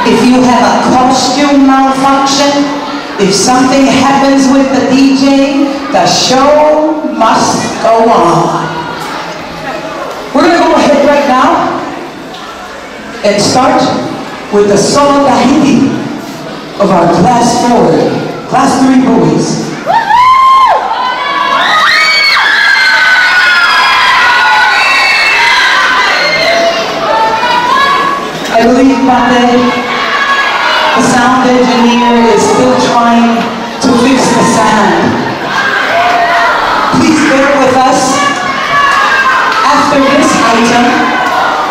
if you have a costume malfunction, if something happens with the DJ, the show must go on. We're going to go ahead right now and start with the solo Tahiti of our Class 4, Class 3 boys. I believe Pate, the sound engineer, is still trying to fix the sound. Please bear with us. After this item,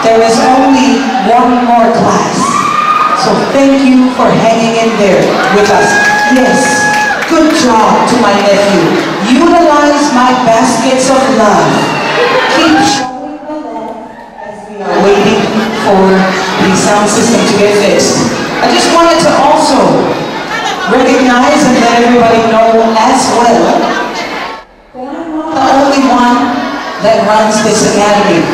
there is only one more class. So thank you for hanging in there with us. Yes, good job to my nephew. Utilize my baskets of love. Keep showing the love as we are waiting for the sound system to get fixed. I just wanted to also recognize and let everybody know as well that I'm not the only one that runs this academy.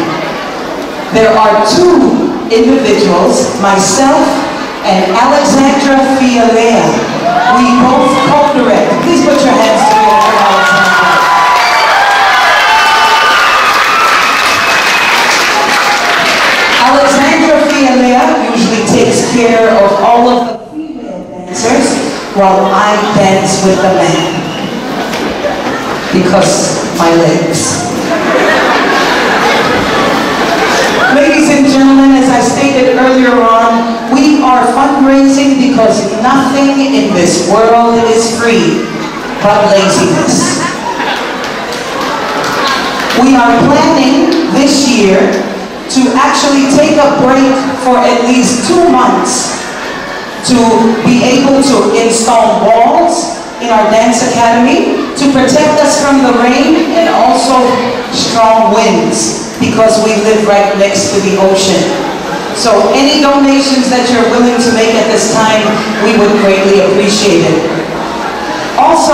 There are two individuals, myself and Alexandra Fialea. We both co-direct. Please put your hands together for Alexandra. Alexandra Fialea usually takes care of all of the female dancers while I dance with the men. Because my legs. Ladies and gentlemen, as I stated earlier on, we are fundraising because nothing in this world is free but laziness. We are planning this year to actually take a break for at least 2 months to be able to install walls in our dance academy to protect us from the rain and also strong winds because we live right next to the ocean. So any donations that you're willing to make at this time, we would greatly appreciate it. Also,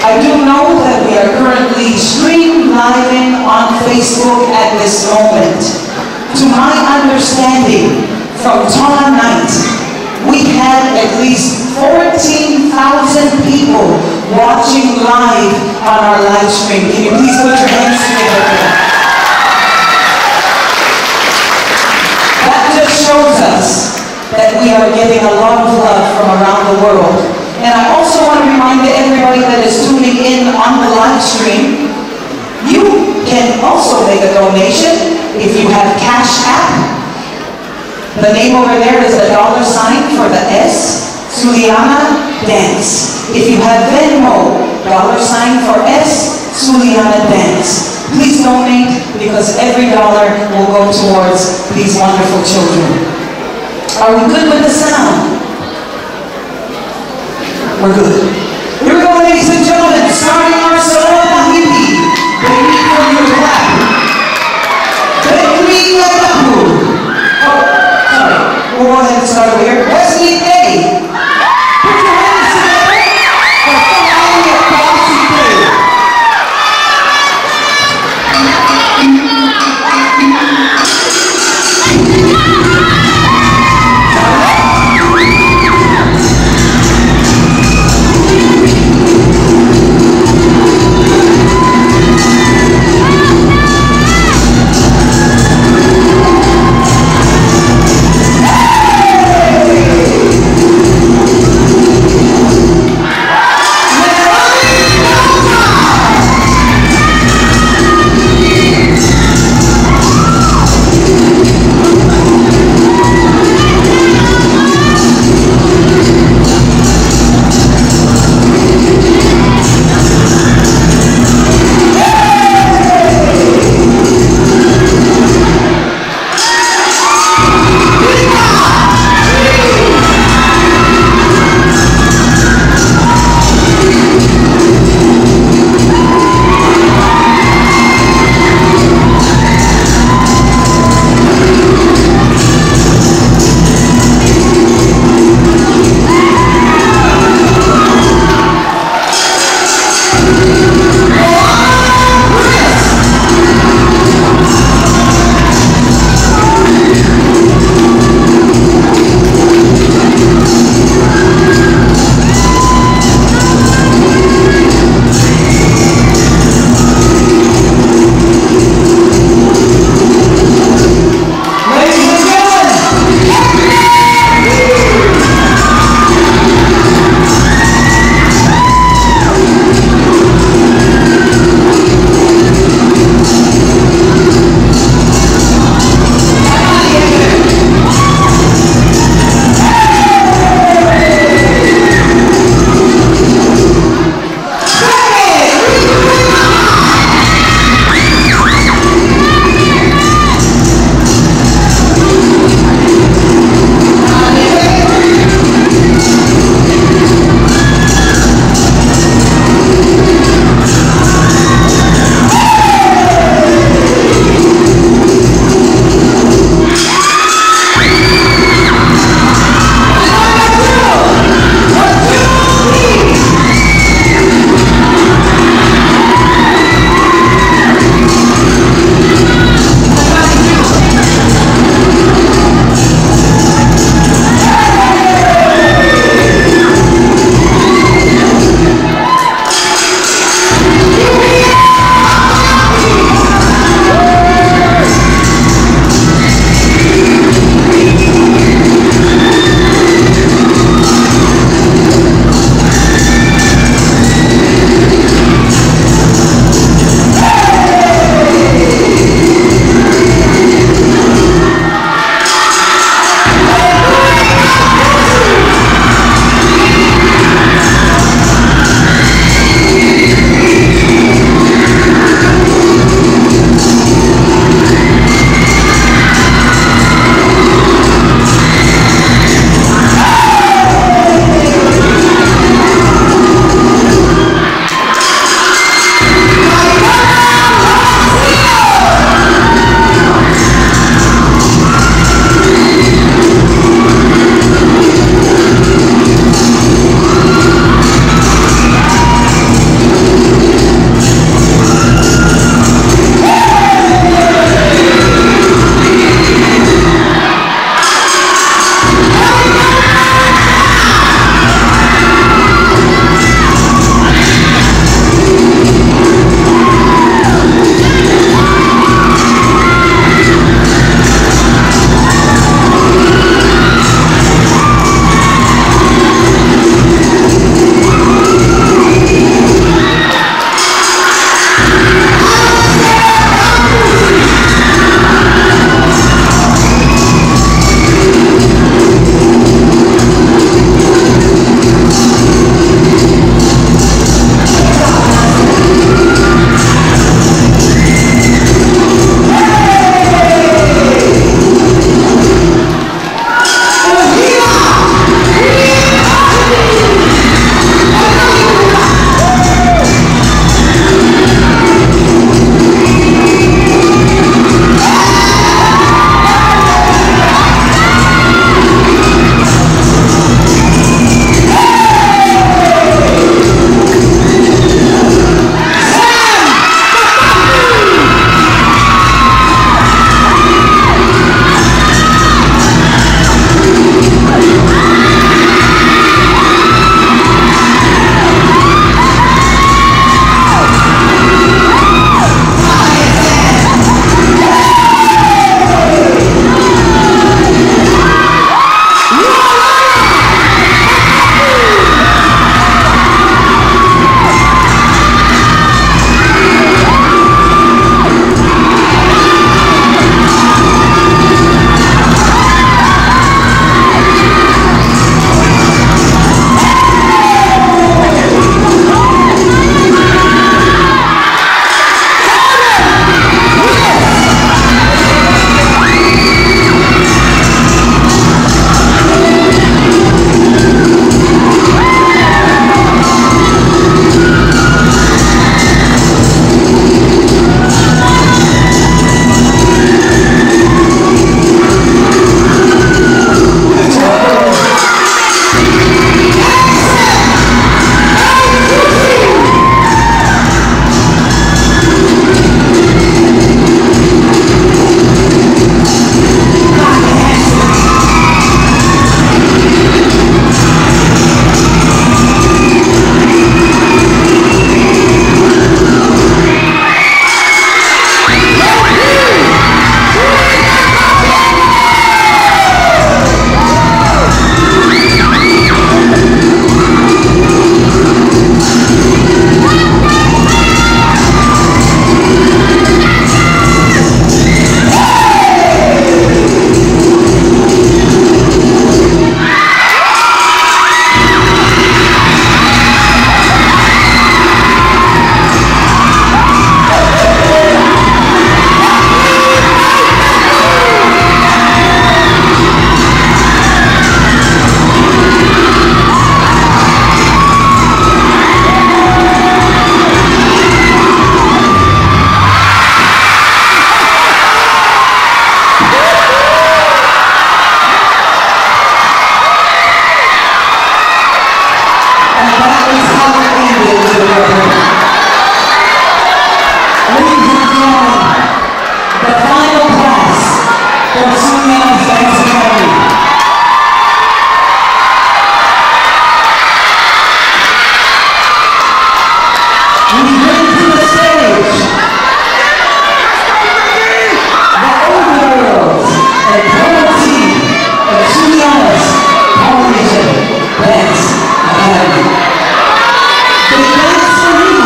I do know that we are currently stream-living on Facebook at this moment. To my understanding, from Tonga night, we had at least 14,000 people watching live on our live stream. Can you please put your hands together? That just shows us that we are getting a lot of love from around the world. And I also want to remind everybody that is tuning in on the live stream, you can also make a donation if you have Cash App. The name over there is a $sign for the S, Suliana Dance. If you have Venmo, $sign for S, Suliana Dance. Please donate because every dollar will go towards these wonderful children. Are we good with the sound? We're good. Here we go, ladies and gentlemen, starting our solo Tahiti. They need for you to clap. Henilieta. We'll go ahead and start over here. Wesley Day. Put your hands together for Fundraising Day. Hey! Ladies and gentlemen, the final class from Suliana's Dance Academy. We bring to the stage the older girls and current team of Suliana's Polynesian Dance Academy. They dance for me.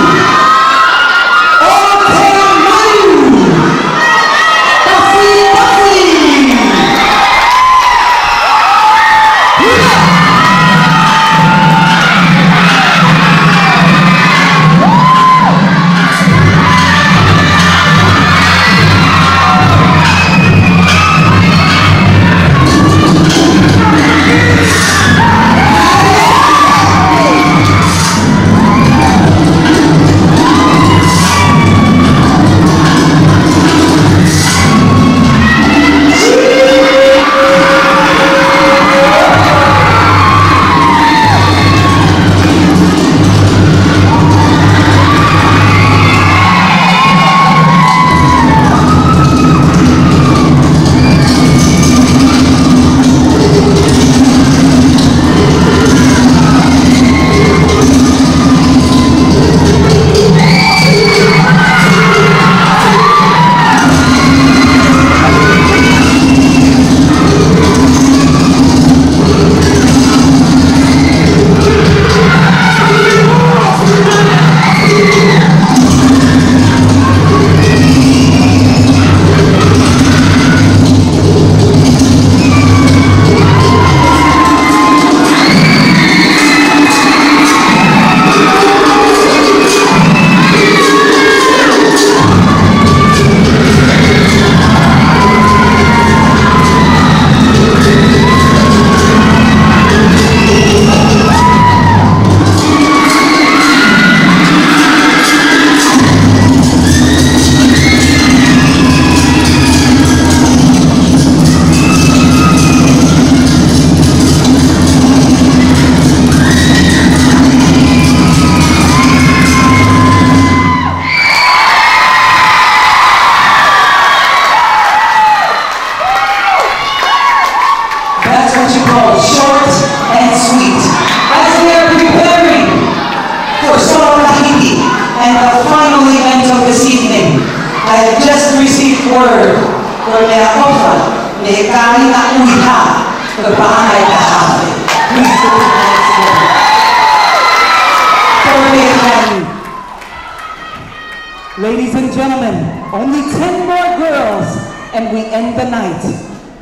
Ladies and gentlemen, only 10 more girls and we end the night.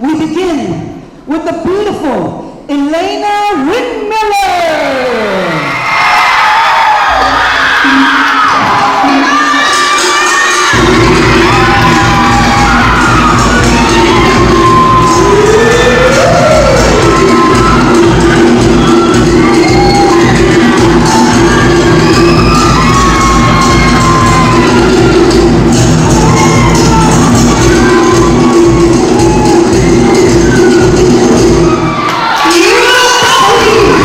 We begin with the beautiful Elena Windmiller. Yeah!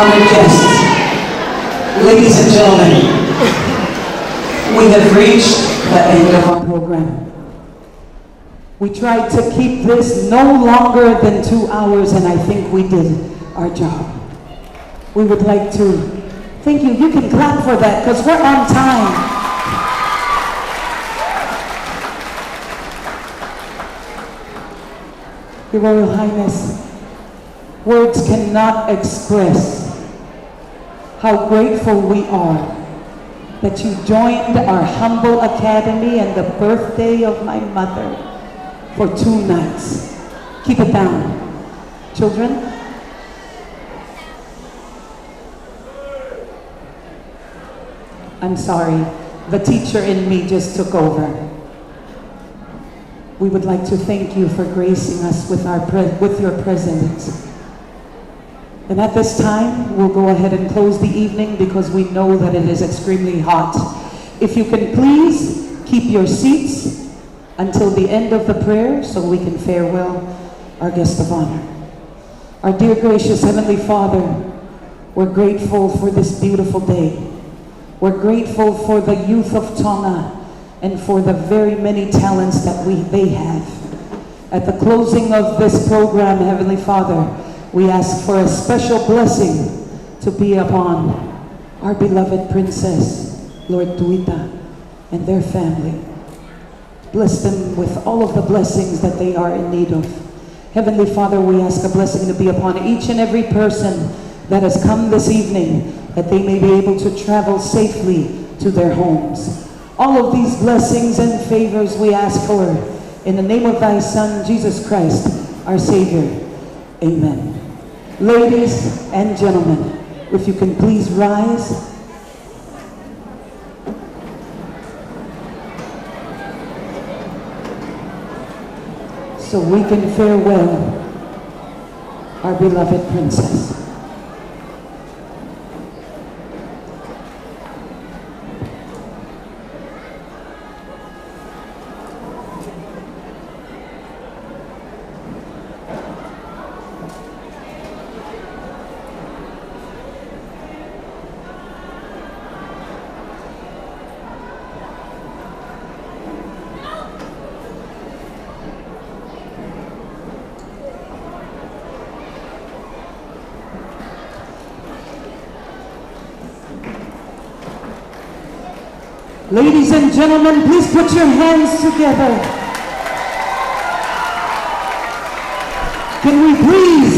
honored guests, ladies and gentlemen, we have reached the end of our program. We tried to keep this no longer than 2 hours, and I think we did our job. We would like to thank you. You can clap for that because we're on time. Your Royal Highness, words cannot express how grateful we are that you joined our humble academy and the birthday of my mother for 2 nights. Keep it down. Children? I'm sorry, the teacher in me just took over. We would like to thank you for gracing us with your presence. And at this time, we'll go ahead and close the evening because we know that it is extremely hot. If you can please keep your seats until the end of the prayer so we can farewell our guest of honor. Our dear gracious Heavenly Father, we're grateful for this beautiful day. We're grateful for the youth of Tonga and for the very many talents that they have. At the closing of this program, Heavenly Father, we ask for a special blessing to be upon our beloved princess, Lord Tuita, and their family. Bless them with all of the blessings that they are in need of. Heavenly Father, we ask a blessing to be upon each and every person that has come this evening, that they may be able to travel safely to their homes. All of these blessings and favors we ask for in the name of thy Son, Jesus Christ, our Savior. Amen. Ladies and gentlemen, if you can please rise. So we can farewell our beloved princess. Ladies and gentlemen, please put your hands together. Can we please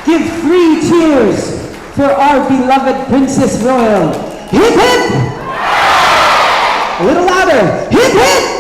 give 3 cheers for our beloved Princess Royal? Hip hip! A little louder. Hip hip!